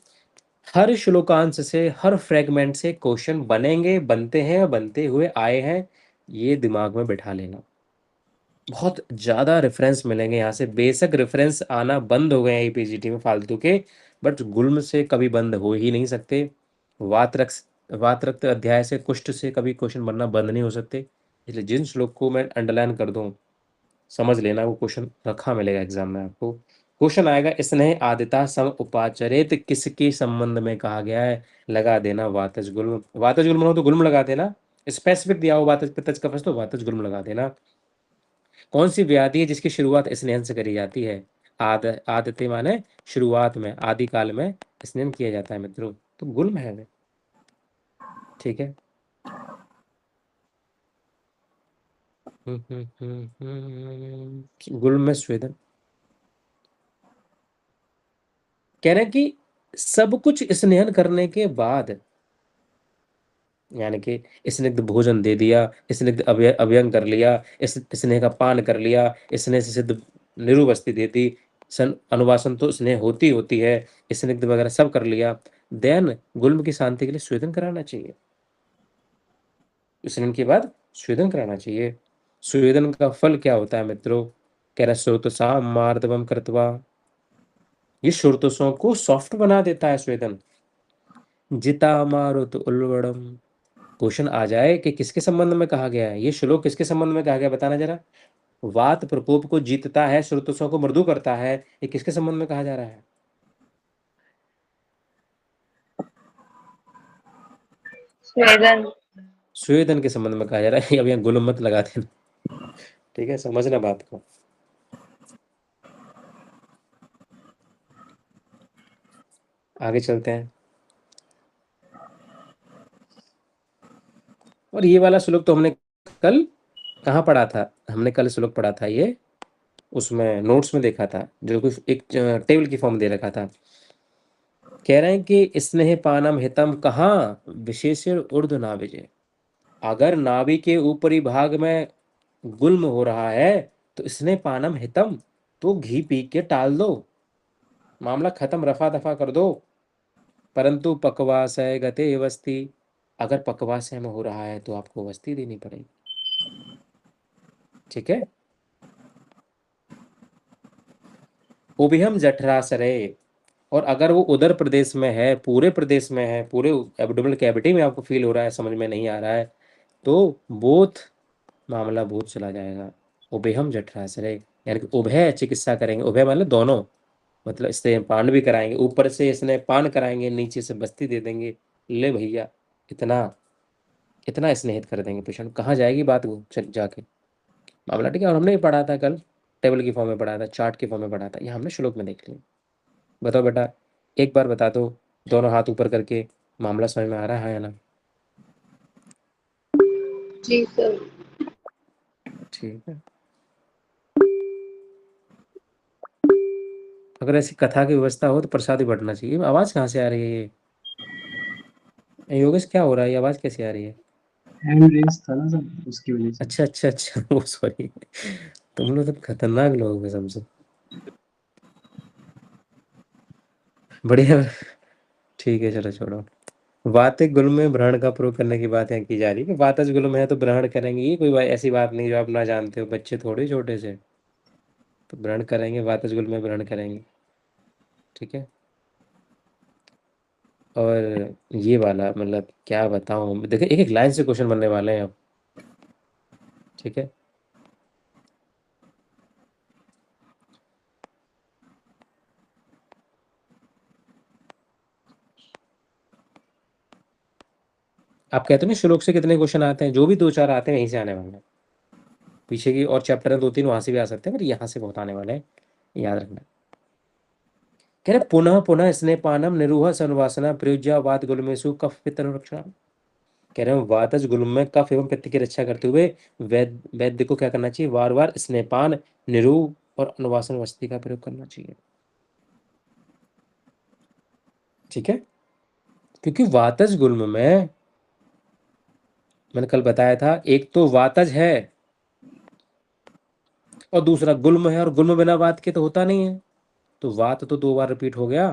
हर श्लोकांश से, हर फ्रेगमेंट से क्वेश्चन बनेंगे, बनते हैं, बनते हुए आए हैं, ये दिमाग में बिठा लेना। बहुत ज़्यादा रेफरेंस मिलेंगे यहाँ से। बेशक रेफरेंस आना बंद हो गए हैं ईपीजीटी में फालतू के, बट गुल्म से कभी बंद हो ही नहीं सकते। वात रक्त अध्याय से, कुष्ठ से कभी क्वेश्चन बनना बंद नहीं हो सकते। इसलिए जिन श्लोक को मैं अंडरलाइन कर दूं, समझ लेना वो क्वेश्चन रखा मिलेगा एग्जाम में आपको। क्वेश्चन आएगा, स्नेह आदिता सम उपाचरित किसके संबंध में कहा गया है? लगा देना वातज गुल्म। वातज गुल्म हो तो गुल्म लगा देना। स्पेसिफिक दिया हो वातज पित्तज कफज तो वातज गुल्म लगा देना। कौन सी व्याधि है जिसकी शुरुआत स्नेहन से करी जाती है? आदते माने शुरुआत में, आदि काल में स्नेहन किया जाता है मित्रों, तो गुल्म है वे। ठीक है, गुल्म में स्वेदन। कह रहे हैं कि सब कुछ स्नेहन करने के बाद, यानी कि स्निग्ध भोजन दे दिया, स्निग्ध अभ्यंग कर लिया, स्नेह का पान कर लिया, स्नेह से सिद्ध निरुवस्ती दे दी, अनुवासन तो स्नेह होती होती है, स्निग्ध वगैरह सब कर लिया, देन गुल्म की शांति के लिए स्वेदन कराना चाहिए। स्नान के बाद स्वेदन कराना चाहिए। स्वेदन का फल क्या होता है मित्रों? कह रहा श्रोतसा मार्दवम कृत्वा, ये श्रोतसों को सॉफ्ट बना देता है स्वेदन। जिता मारुत उल्वड़म। क्वेश्चन आ जाए कि किसके संबंध में कहा गया है, ये श्लोक किसके संबंध में कहा गया, बताना जरा। वात प्रकोप को जीतता है, श्रुतसों को मृदु करता है, ये किसके संबंध में कहा जा रहा है? स्वेदन। स्वेदन के संबंध में कहा जा रहा है। अब यहाँ गुलम मत लगा देना, ठीक है, समझना बात को। आगे चलते हैं। और ये वाला श्लोक तो हमने कल कहाँ पढ़ा था? हमने कल श्लोक पढ़ा था ये, उसमें नोट्स में देखा था, जो कुछ एक टेबल की फॉर्म दे रखा था। कह रहे हैं कि स्नेह पानम हितम कहाँ? विशेष ऊर्ध्व नाभिजे। अगर नाभि के ऊपरी भाग में गुल्म हो रहा है तो स्नेह पानम हितम, तो घी पी के टाल दो, मामला खत्म, रफा दफा कर दो। परंतु पक्वाशय गते वस्ति, अगर पक्वाशय में हो रहा है तो आपको वस्ती देनी पड़ेगी। ठीक है। उभयम जठराशरे, और अगर वो उदर प्रदेश में है, पूरे प्रदेश में है, पूरे एब्डोमिनल कैविटी में आपको फील हो रहा है, समझ में नहीं आ रहा है, तो बोथ मामला भूत चला जाएगा। उभयम जठराशरे, यानी कि उभय चिकित्सा करेंगे। उभय मतलब दोनों, मतलब स्तनपान भी कराएंगे, ऊपर से स्तनपान कराएंगे, नीचे से बस्ती दे देंगे। ले भैया, इतना इतना स्नेहित कर देंगे पेशेंट, कहाँ जाएगी बात वो चल जाके मामला। ठीक है। और हमने भी पढ़ा था कल, टेबल की फॉर्म में पढ़ा था, चार्ट की फॉर्म में पढ़ा था, यहाँ हमने श्लोक में देख लिया। बताओ बेटा, एक बार बता दो, दोनों हाथ ऊपर करके, मामला समझ में आ रहा है या ना? जी सर। ठीक है। अगर ऐसी कथा की व्यवस्था हो तो प्रसाद ही बढ़ना चाहिए। आवाज़ कहाँ से आ रही है ये योगेश, क्या हो रहा है, ये आवाज़ कैसे आ रही है? हैंड रेस था ना सर, उसकी वजह से। अच्छा अच्छा अच्छा वो सॉरी, तुम लोग तो खतरनाक लोग हो कसम से। बढ़िया। ठीक है चलो छोड़ो। वातिक गुल में ब्रहण का प्रयोग करने की बात यहाँ की जा रही है कि वातज गुल में है तो ब्रहण करेंगे, ये कोई ऐसी बात नहीं जो आप ना जानते हो, बच्चे थोड़े छोटे से, तो ब्रहण करेंगे, वातज गुल में ब्रहण करेंगे। ठीक है। और ये वाला मतलब क्या बताऊं, देखिए एक एक लाइन से क्वेश्चन बनने वाले हैं अब। ठीक है। आप कहते हो ना श्लोक से कितने क्वेश्चन आते हैं, जो भी दो चार आते हैं यहीं से आने वाले हैं। पीछे की और चैप्टर है दो तीन, वहां से भी आ सकते हैं, पर यहाँ से बहुत आने वाले हैं, याद रखना। कह रहे पुनः पुनः स्नेपानम निरूह संवासना प्रयुज्या वात गुलमेशु कफ पित्त अनुरक्षणा। कह रहे हैं वातज गुल्म में कफ एवं पित्त की रक्षा करते हुए वैद्य को क्या करना चाहिए, बार बार स्नेपान, निरूह और अनुवासन वस्ती का प्रयोग करना चाहिए। ठीक है। क्योंकि वातज गुल्म में मैंने कल बताया था, एक तो वातज है और दूसरा गुल्म है, और गुल्म बिना वात के तो होता नहीं है। तो वात तो दो बार रिपीट हो गया,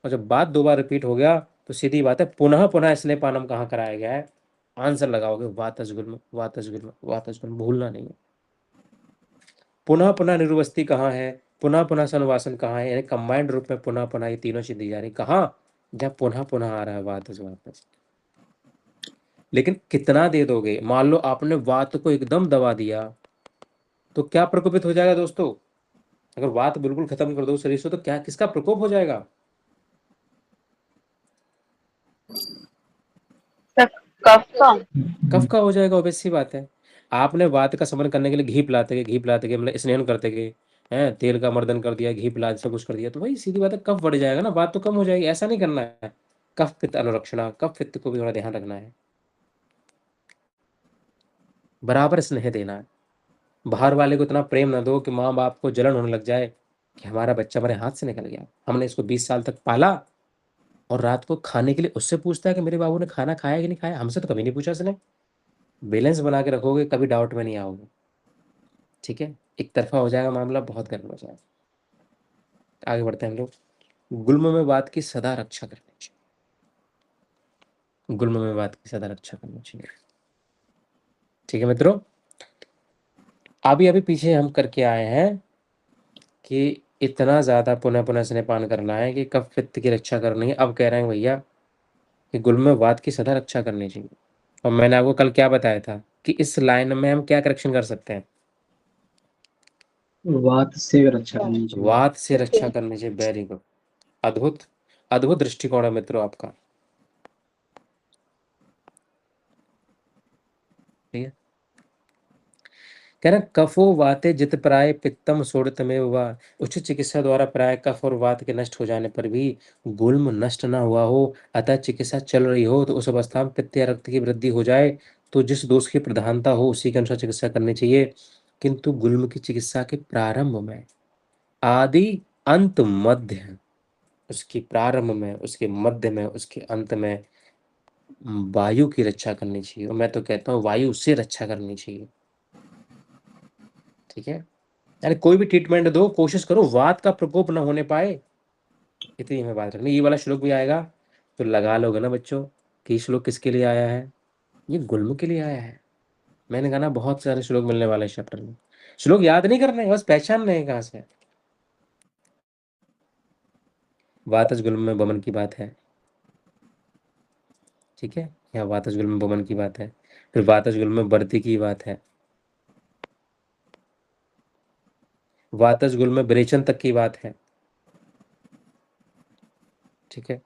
और जब बात दो बार रिपीट हो गया तो सीधी बात है पुनः पुनः स्नेपानम कहाँ कराया गया है, आंसर लगाओगे वातज गुल्म, वातज गुल्म, वातज गुल्म, भूलना नहीं है। पुनः पुनः निर्वस्ती कहाँ है, पुनः पुनः संवासन कहाँ है, यानी कंबाइंड रूप में पुनः पुनः ये तीनों चीज दी जा रही, कहाँ, जब पुनः पुनः आ रहा है वातज वापस। लेकिन कितना दे दोगे, मान लो आपने वात को एकदम दबा दिया तो क्या प्रकोपित हो जाएगा दोस्तों? अगर वात बिल्कुल खत्म कर दो शरीर से तो क्या किसका प्रकोप हो जाएगा? सर कफ का। कफ का हो जाएगा, ऑब्वियस सी बात है। आपने वात का समन करने के लिए घी पिलाते गए, घी पिलाते गए, मतलब स्नेहन करते गए हैं, तेल का मर्दन कर दिया, घी पिला सब कुछ कर दिया, तो भाई सीधी बात है कफ बढ़ जाएगा ना, बात तो कम हो जाएगी। ऐसा नहीं करना है। कफ पित्त अनुरक्षणा, कफ पित्त को भी थोड़ा ध्यान रखना है, बराबर स्नेह देना है। बाहर वाले को इतना प्रेम ना दो कि माँ बाप को जलन होने लग जाए कि हमारा बच्चा हमारे हाथ से निकल गया, हमने इसको 20 साल तक पाला, और रात को खाने के लिए उससे पूछता है कि मेरे बाबू ने खाना खाया कि नहीं खाया, हमसे तो कभी नहीं पूछा उसने। बैलेंस बना के रखोगे, कभी डाउट में नहीं आओगे। ठीक है। एक तरफा हो जाएगा मामला, बहुत गड़बड़ हो जाएगा। आगे बढ़ते हैं हम लोग। गुल्म में बात की सदा रक्षा करनी चाहिए, गुल्म में बात की सदा रक्षा करनी चाहिए। ठीक है मित्रों, अभी अभी पीछे हम करके आए हैं कि इतना ज्यादा पुनः पुनः स्नेहपान करना है कि कफ पित्त की रक्षा करनी है। अब कह रहे हैं भैया कि गुल्म में बात की सदा रक्षा करनी चाहिए। और मैंने आपको कल क्या बताया था कि इस लाइन में हम क्या करेक्शन कर सकते हैं, वात से रक्षा करनी चाहिए। वात से रक्षा करनी चाहिए। वेरी गुड, अद्भुत अद्भुत दृष्टिकोण है मित्रों आपका। ठीक है। कह रहे कफो वाते जित प्राय पित्तम सोड़तमेव वा, उचित चिकित्सा द्वारा प्राय कफ और वात के नष्ट हो जाने पर भी गुल्म नष्ट ना हुआ हो, अतः चिकित्सा चल रही हो, तो उस अवस्था में पित्त या रक्त की वृद्धि हो जाए तो जिस दोष की प्रधानता हो उसी के अनुसार चिकित्सा करनी चाहिए। किंतु गुल्म की चिकित्सा के प्रारंभ में, आदि अंत मध्य, उसकी प्रारंभ में, उसके मध्य में, उसके अंत में वायु की रक्षा करनी चाहिए, और मैं तो कहता हूँ वायु से रक्षा करनी चाहिए। ठीक है। यानी कोई भी ट्रीटमेंट दो, कोशिश करो वात का प्रकोप न होने पाए, इतनी हमें बात रखनी। ये वाला श्लोक भी आएगा, तो लगा लोगे ना बच्चों कि श्लोक किसके लिए आया है, ये गुल्म के लिए आया है। मैंने कहा ना बहुत सारे श्लोक मिलने वाले हैं चैप्टर में। श्लोक याद नहीं करने, बस पहचानने हैं कहाँ से। वातज गुल्म में बमन की बात है, ठीक है, यहाँ वातज गुल्म में बमन की बात है, फिर वातज गुल्म में बर्ती की बात है, वातज गुल्म में विरेचन तक की बात है, ठीक है।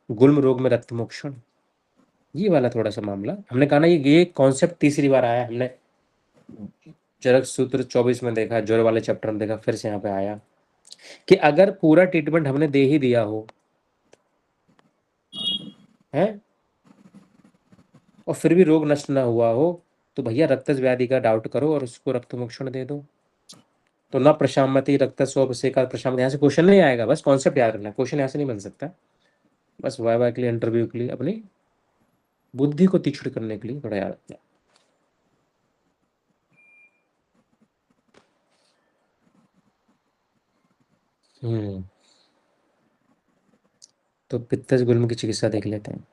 गुल्म रोग में रक्त मोक्षण, ये वाला थोड़ा सा मामला हमने कहा ना, ये कॉन्सेप्ट तीसरी बार आया। हमने चरक सूत्र 24 में देखा, ज्वर वाले चैप्टर में देखा, फिर से यहाँ पे आया कि अगर पूरा ट्रीटमेंट हमने दे ही दिया हो है और फिर भी रोग नष्ट ना हुआ हो, तो भैया रक्तज व्याधि का डाउट करो और उसको रक्त मोक्षण दे दो। तो न प्रशामति रक्त स्वभिषेका प्रशामति, यहाँ से क्वेश्चन नहीं आएगा, बस कॉन्सेप्ट याद रखना, क्वेश्चन यहाँ से नहीं बन सकता। बस वाइवा के लिए, इंटरव्यू के लिए, अपनी बुद्धि को तीक्ष्ण करने के लिए थोड़ा याद रखना। तो पित्तज गुल्म की चिकित्सा देख लेते हैं।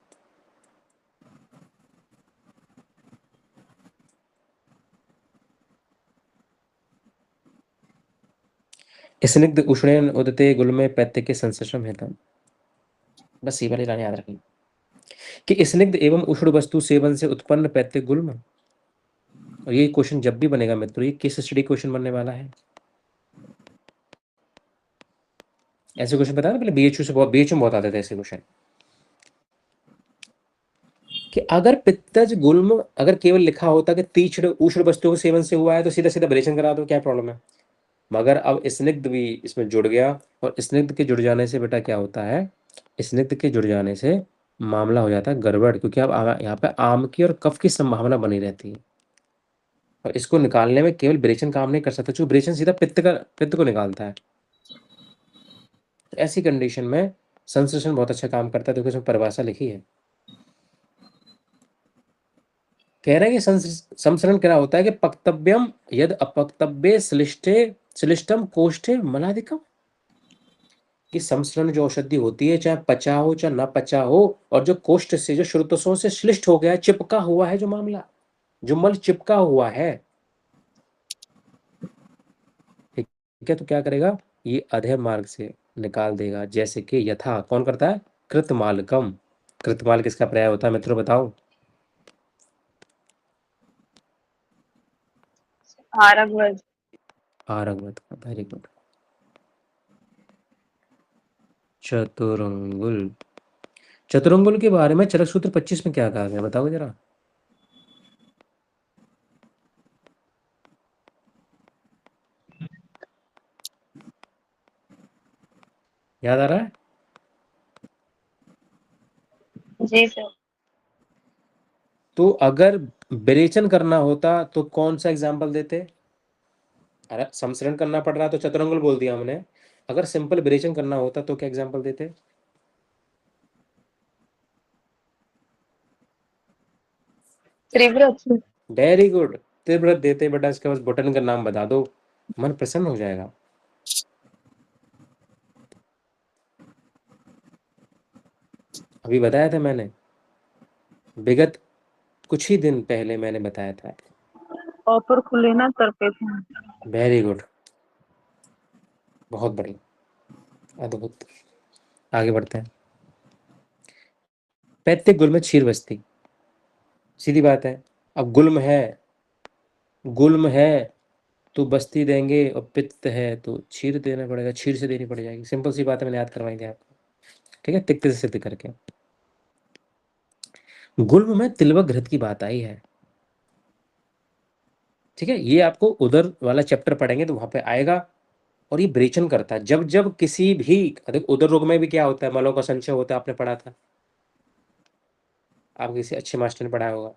स्निग्ध उष्णेन उदते गुल्मे पैत्य के संश्लेषण हेतु, बस ये वाली लाइन याद रखनी कि स्निग्ध एवं उष्ण वस्तु सेवन से उत्पन्न पैत्य गुल्म। और ये क्वेश्चन जब भी बनेगा मित्रों, ये केस स्टडी क्वेश्चन बनने वाला है। ऐसे क्वेश्चन पता है पहले बीएचयू से, बहुत बीएचयू में बहुत आते थे ऐसे क्वेश्चन कि अगर पित्तज गुल्म अगर केवल लिखा होता कि तीक्ष्ण उष्ण वस्तुओं के सेवन से हुआ है तो सीधा सीधा विरेचन करा दो, क्या प्रॉब्लम है। मगर अब स्निग्ध भी इसमें जुड़ गया, और स्निग्ध के जुड़ जाने से बेटा क्या होता है, स्निग्ध के जुड़ जाने से मामला हो जाता है गड़बड़, क्योंकि अब यहाँ पे आम की और कफ की संभावना बनी रहती है, और इसको निकालने में केवल विरेचन काम नहीं कर सकता, क्योंकि विरेचन सीधा पित्त को निकालता है। तो ऐसी कंडीशन में संश्लेषण बहुत अच्छा काम करता है। देखो इसमें परिभाषा लिखी है, कह रहे हैं कि संसरण क्या होता है कि पक्तव्यम यद अपक्तव्ये श्लिष्टम कोष्ठे मलादिकम, कि संसरण जो औषधि होती है चाहे पचा हो चाहे ना पचा हो, और जो कोष्ठ से, जो श्रुतसों से श्लिष्ट हो गया है, चिपका हुआ है जो मामला, जो मल चिपका हुआ है, ठीक है, तो क्या करेगा, ये अधे मार्ग से निकाल देगा। जैसे कि यथा कौन करता है, कृतमालकम। कृतमाल किसका पर्याय होता है मित्रों बताओ। आरगवज। आरंगवत का, वेरी गुड। चतुरंगुल, चतुरंगुल के बारे में चरक सूत्र 25 में क्या कहा गया बताओ जरा। याद आ रहा है। जी सर। तो अगर विरेचन करना होता तो कौन सा एग्जाम्पल देते, अरे संसरण करना पड़ रहा तो चतुरंगुल बोल दिया हमने, अगर सिंपल विरेचन करना होता तो क्या एग्जाम्पल देते। त्रिव्रत। वेरी गुड, त्रिव्रत देते बेटा, इसके बस बटन का नाम बता दो, मन प्रसन्न हो जाएगा। अभी बताया था मैंने, विगत कुछ ही दिन पहले मैंने बताया था। ऑफर खुले ना करते थे। वेरी गुड, बहुत बढ़िया, अद्भुत। आगे बढ़ते हैं। पैत्य गुल्म में क्षीर बस्ती, सीधी बात है। अब गुल्म है तो बस्ती देंगे, और पित्त है तो क्षीर देना पड़ेगा, क्षीर से देनी पड़ जाएगी, सिंपल सी बात है, मैंने याद करवाई थी आपको, ठीक है, तिक्त से सिद्ध करके। गुल्म में तिलवक घृत की बात आई है, ठीक है, ये आपको उदर वाला चैप्टर पढ़ेंगे तो वहां पे आएगा। और ये विरेचन करता है, जब जब किसी भी अधिक उदर रोग में भी क्या होता है, मलों का संचय होता है, आपने पढ़ा था, आप किसी अच्छे मास्टर ने पढ़ाया होगा।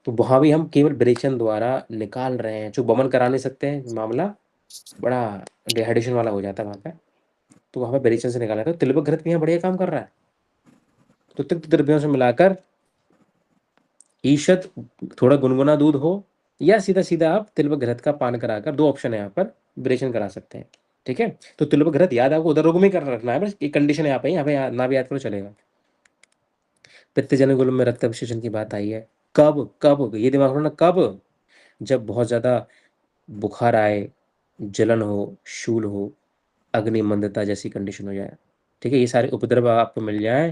तो वहां भी हम केवल विरेचन द्वारा निकाल रहे हैं, जो बमन करा नहीं सकते हैं, मामला बड़ा डिहाइड्रेशन वाला हो जाता है वहां पे, तो वहां पे विरेचन से निकाला। तो तिलवक घृत भी यहाँ बढ़िया काम कर रहा है। तो तिक्त द्रव्यों से मिलाकर ईषद, थोड़ा गुनगुना दूध हो, या सीधा सीधा आप तिलवक घृत का पान कराकर, दो ऑप्शन है यहाँ पर, विरेचन करा सकते हैं। ठीक है, तो तुल्यबक घृत याद आपको उदर रोग में कर रखना है, बस एक कंडीशन यहाँ पे ना भी याद करो चलेगा। पित्तजन्य गुल्म में रक्त अवशोषण की बात आई है, कब कब ये दिमाग रखना, कब? जब बहुत ज्यादा बुखार आए, जलन हो, शूल हो, अग्नि मंदता जैसी कंडीशन हो जाए, ठीक है, ये सारे उपद्रव आपको मिल जाए,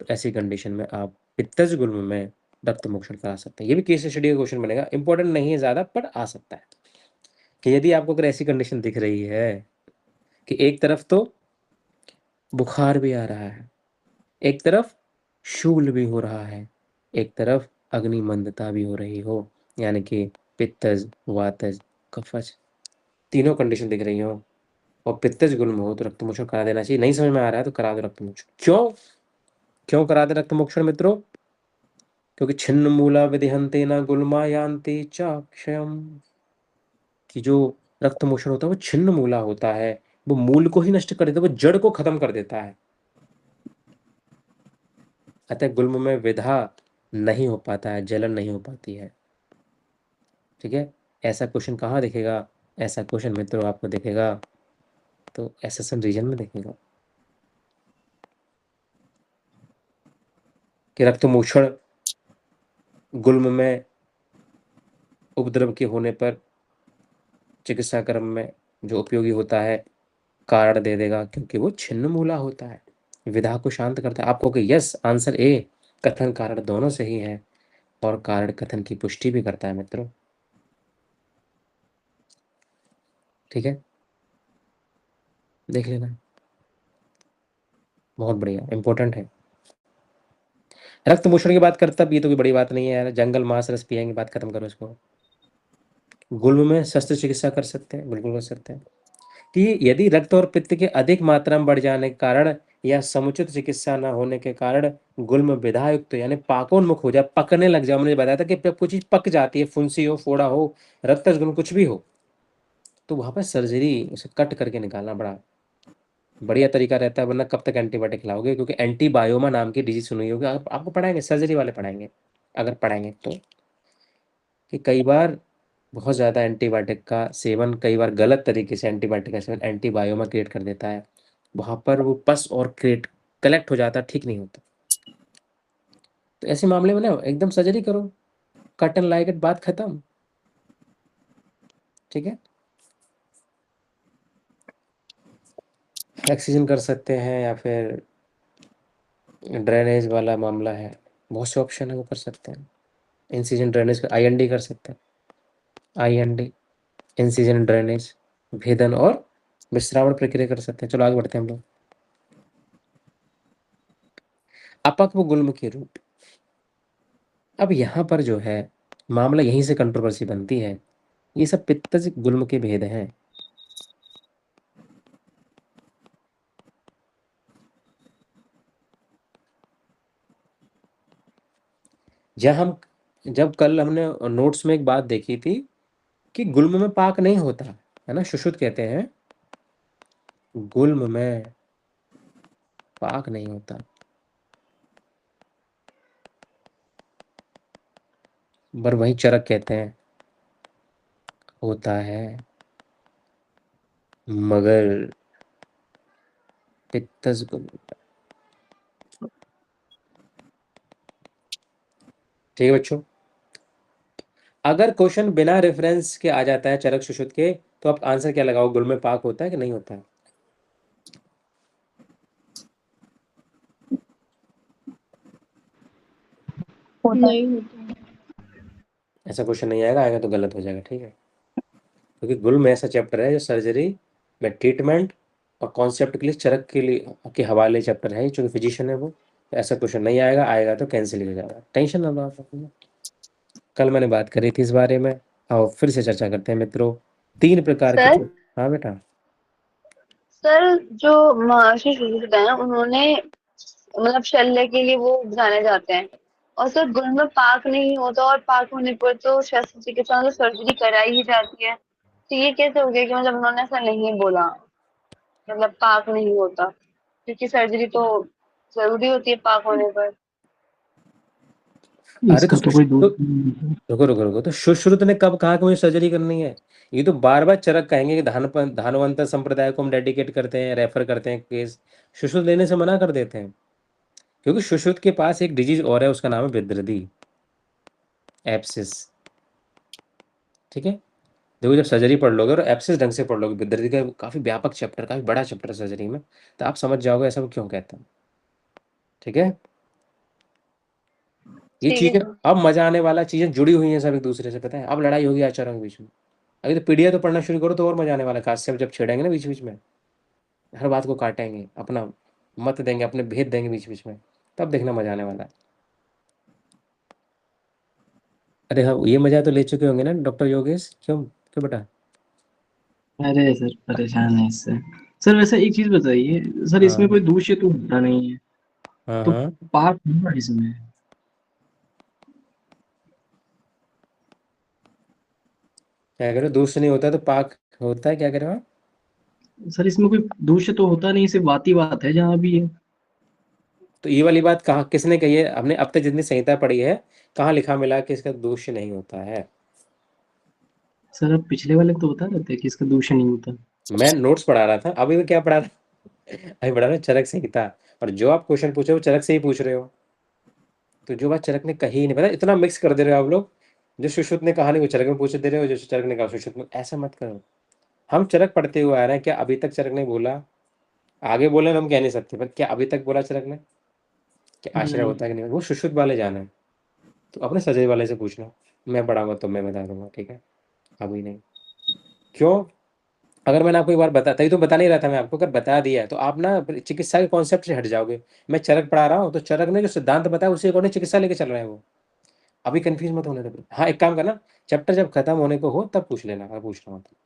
तो ऐसी कंडीशन में आप पित्तज गुल्म में रक्त मोक्षण करा सकते हैं। ये भी केस स्टडी का क्वेश्चन बनेगा, इंपॉर्टेंट नहीं है ज़्यादा, पर आ सकता है कि यदि आपको अगर ऐसी कंडीशन दिख रही है कि एक तरफ तो बुखार भी आ रहा है, एक तरफ शूल भी हो रहा है, एक तरफ अग्नि मंदता भी हो रही हो, यानी कि पित्तज, वातज, कफज, तीनों कंडीशन दिख रही हो और पित्तज गुल्म हो, तो रक्त मोक्षण करा देना चाहिए। नहीं समझ में आ रहा है तो करा दो रक्त मोक्षण। क्यों क्यों करा दे रक्त मोक्षण मित्रों? क्योंकि छिन्न मूला विधिहंते न गुल्मा यान्ति चाक्षयम, कि जो रक्त मोक्षण होता है वो छिन्न मूला होता है, वो मूल को ही नष्ट कर देता है, वो जड़ को खत्म कर देता है। अतः गुल्म में विधा नहीं हो पाता है, जलन नहीं हो पाती है। ठीक है, ऐसा क्वेश्चन कहाँ दिखेगा? ऐसा क्वेश्चन मित्रों आपको दिखेगा तो एसएसएन रीजन में दिखेगा कि रक्त मोक्षण गुल्म में उपद्रव के होने पर चिकित्सा क्रम में जो उपयोगी होता है, कारण दे देगा, क्योंकि वो छिन्न मूला होता है, विधा को शांत करता है। आपको कि यस, आंसर ए, कथन कारण दोनों सही है और कारण कथन की पुष्टि भी करता है मित्रों। ठीक है, देख लेना, बहुत बढ़िया, इंपॉर्टेंट है। रक्त मोषण की बात करता, ये तो कोई बड़ी बात नहीं है यार, जंगल मांस रस पिएंगे, बात खत्म करो इसको। गुल्म में शस्त्र चिकित्सा कर सकते हैं, बिल्कुल कर सकते हैं कि यदि रक्त और पित्त के अधिक मात्रा में बढ़ जाने के कारण या समुचित चिकित्सा न होने के कारण गुल्म विधायुक्त यानी पाकोन्मुख हो जाए, पकने लग जाए। मुझे बताया था कि जब कोई चीज पक जाती है, फुंसी हो, फोड़ा हो, रक्तज गुल्म कुछ भी हो, तो वहां पर सर्जरी, उसे कट करके निकालना बड़ा बढ़िया तरीका रहता है, वरना कब तक एंटीबायोटिक खिलाओगे? क्योंकि एंटीबायोमा नाम की डिजीज सुनी होगी, आपको पढ़ाएंगे, सर्जरी वाले पढ़ाएंगे, अगर पढ़ाएंगे तो, कि कई बार बहुत ज़्यादा एंटीबायोटिक का सेवन, कई बार गलत तरीके से एंटीबायोटिक का सेवन एंटीबायोमा क्रिएट कर देता है, वहाँ पर वो पस और क्रिएट कलेक्ट हो जाता है, ठीक नहीं होता। तो ऐसे मामले में ना एकदम सर्जरी करो, कट एंड लाइक इट, बात खत्म। ठीक है, एक्सीजन कर सकते हैं या फिर ड्रेनेज वाला मामला है, बहुत से ऑप्शन है, वो कर सकते हैं। इंसिजन ड्रेनेज, आईएनडी कर सकते हैं, आईएनडी, इंसिजन ड्रेनेज, भेदन और विश्रावण प्रक्रिया कर सकते हैं। चलो आगे बढ़ते हैं हम लोग। अपक्व गुल्म के रूप, अब यहाँ पर जो है मामला, यहीं से कंट्रोवर्सी बनती है। ये सब पित्तज गुल्म के भेद हैं। जब कल हमने नोट्स में एक बात देखी थी कि गुल्म में पाक नहीं होता है ना, सुश्रुत कहते हैं गुल्म में पाक नहीं होता, पर वही चरक कहते हैं होता है, मगर पित्तज गुल्म। ठीक है बच्चों, अगर क्वेश्चन बिना रेफरेंस के आ जाता है चरक सुश्रुत के, तो आप आंसर क्या लगाओ? गुल्म में पाक होता है कि नहीं होता है? होता है। नहीं होता। ऐसा क्वेश्चन नहीं आएगा, आएगा तो गलत हो जाएगा। ठीक है, क्योंकि गुल्म ऐसा चैप्टर है जो सर्जरी में ट्रीटमेंट और कॉन्सेप्ट के लिए, चरक के लिए के हवाले चैप्टर है, चूंकि फिजिशियन है वो, तो ऐसा क्वेश्चन नहीं आएगा, आएगा तो कैंसिल हो जाएगा। टेंशन ना लो आप अपनी। कल मैंने बात करी थी इस बारे में, आओ फिर से चर्चा करते हैं मित्रों। 3 प्रकार के। सर हाँ बेटा। सर जो महर्षि शुश्रुत हैं उन्होंने मतलब शल्य के लिए वो जाने जाते हैं, और सर गुण में पाक नहीं होता, और पाक होने पर तो शस्त्र चिकित्सा मतलब सर्जरी कराई ही जाती है, तो ये कैसे हो गया कि मतलब उन्होंने ऐसा नहीं बोला, मतलब पाक नहीं होता, क्योंकि सर्जरी तो जरूरी होती है पाक होने पर। अरे इसका तो कोई तो दोष नहीं है। रुको तो सुश्रुत ने कब कहा कि मुझे सर्जरी करनी है? ये तो बार बार चरक कहेंगे कि धानवंतर संप्रदाय को हम डेडिकेट करते हैं, रेफर करते हैं केस। सुश्रुत लेने से मना कर देते हैं, क्योंकि सुश्रुत के पास एक डिजीज और है, उसका नाम है बिद्रदी एप्सिस। ठीक है, देखो जब सर्जरी पढ़ लोगे और एप्सिस ढंग से पढ़ लोगे, बिद्रदी का काफी व्यापक चैप्टर, काफी बड़ा चैप्टर सर्जरी में, तो आप समझ जाओगे ऐसा वो क्यों कहता है। ठीक है, ये ठीक है चीजें सर। अब मजा आने वाला, चीजें जुड़ी हुई हैं सब एक दूसरे से, पता है। अब लड़ाई होगी आचार्यों के बीच में। अभी तो पीढ़ियाँ तो पढ़ना शुरू करो तो और मजा आने वाला है, खास से जब छेड़ेंगे ना बीच बीच में, हर बात को काटेंगे, अपना मत देंगे, अपने भेद देंगे बीच बीच में, तब देखना मजा आने वाला है। अरे हाँ, ये मजा तो ले चुके होंगे ना डॉक्टर योगेश, क्यों क्यों बेटा? अरे सर परेशान है इससे। सर वैसे एक चीज बताइए सर, इसमें हाँ कोई दूष्य तो होता नहीं है, हाँ तो हाँ, पाप होगा इसमें? क्या कह रहे हो? दूध से नहीं होता तो पाक होता है, क्या कह रहे हो आप? सर इसमें कोई दूष्य तो होता नहीं, सिर्फ बात ही बात है जहाँ भी है। तो ये वाली बात कहाँ किसने कही है? हमने अब तक जितनी संहिता पढ़ी है, कहाँ लिखा मिला कि इसका दोष नहीं होता है? सर अब पिछले वाले तो बता रहे थे कि इसका दूष्य नहीं होता। मैं नोट्स पढ़ा रहा था, अभी मैं क्या पढ़ा रहा अभी पढ़ा रहा चरक संहिता, और जो आप क्वेश्चन पूछे वो चरक से ही पूछ रहे हो। तो जो बात चरक ने कही ही नहीं, पता, इतना मिक्स कर दे रहे हो आप लोग। जो सुश्रुत ने कहा नहीं वो चरक में पूछ दे रहे हो, जो चरक ने कहा सुश्रुत में, ऐसा मत करो। हम चरक पढ़ते हुए आ रहे हैं, क्या अभी तक चरक ने बोला? आगे बोले हम कह नहीं सकते, पर क्या अभी तक बोला चरक ने कि आश्रय नहीं। होता है कि नहीं? वो सुश्रुत वाले जाना है, तो अपने सजय वाले से पूछना। मैं पढ़ाऊंगा तो मैं बता दूंगा, ठीक है, अभी नहीं। क्यों? अगर मैंने आपको एक बार बता, तभी तो बता नहीं रहा था मैं आपको, अगर बता दिया है तो आप ना फिर चिकित्सा के कॉन्सेप्ट से हट जाओगे। मैं चरक पढ़ा रहा हूँ तो चरक ने जो सिद्धांत बताया उसी अकॉर्डिंग चिकित्सा लेके चल रहे हैं वो। अभी कंफ्यूज मत होने दो। हाँ, एक काम करना, चैप्टर जब खत्म होने को हो तब पूछ लेना, अगर पूछ रहा हूँ तो।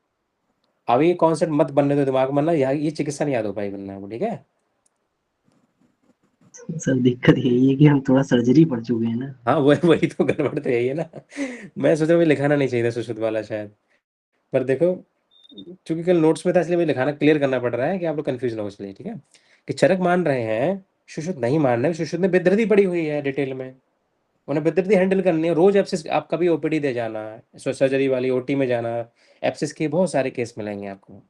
अभी ये कॉन्सेप्ट मत बनने दो दिमाग में, ना यहाँ ये चिकित्सा नहीं याद हो पाएगी बनना है, ठीक है। सर दिक्कत यही है कि हम थोड़ा सर्जरी पढ़ चुके हैं ना। हाँ, वही वही तो गड़बड़ तो यही है ना। मैं सोचा मुझे लिखाना नहीं चाहिए था सुश्रुत वाला शायद, पर देखो, चूंकि कल नोट्स में था इसलिए मुझे लिखाना, क्लियर करना पड़ रहा है कि आप लोग कंफ्यूज ना हो, इसलिए ठीक है। कि चरक मान रहे हैं, सुश्रुत नहीं मान रहे। सुश्रुत ने बेदर्दी पड़ी हुई है डिटेल में, उन्हें बेदर्दी हैंडल करनी है। रोज एप्सिस, आप कभी ओपीडी दे जाना, सर्जरी वाली ओटी में जाना, एप्सिस के बहुत सारे केस मिलेंगे आपको।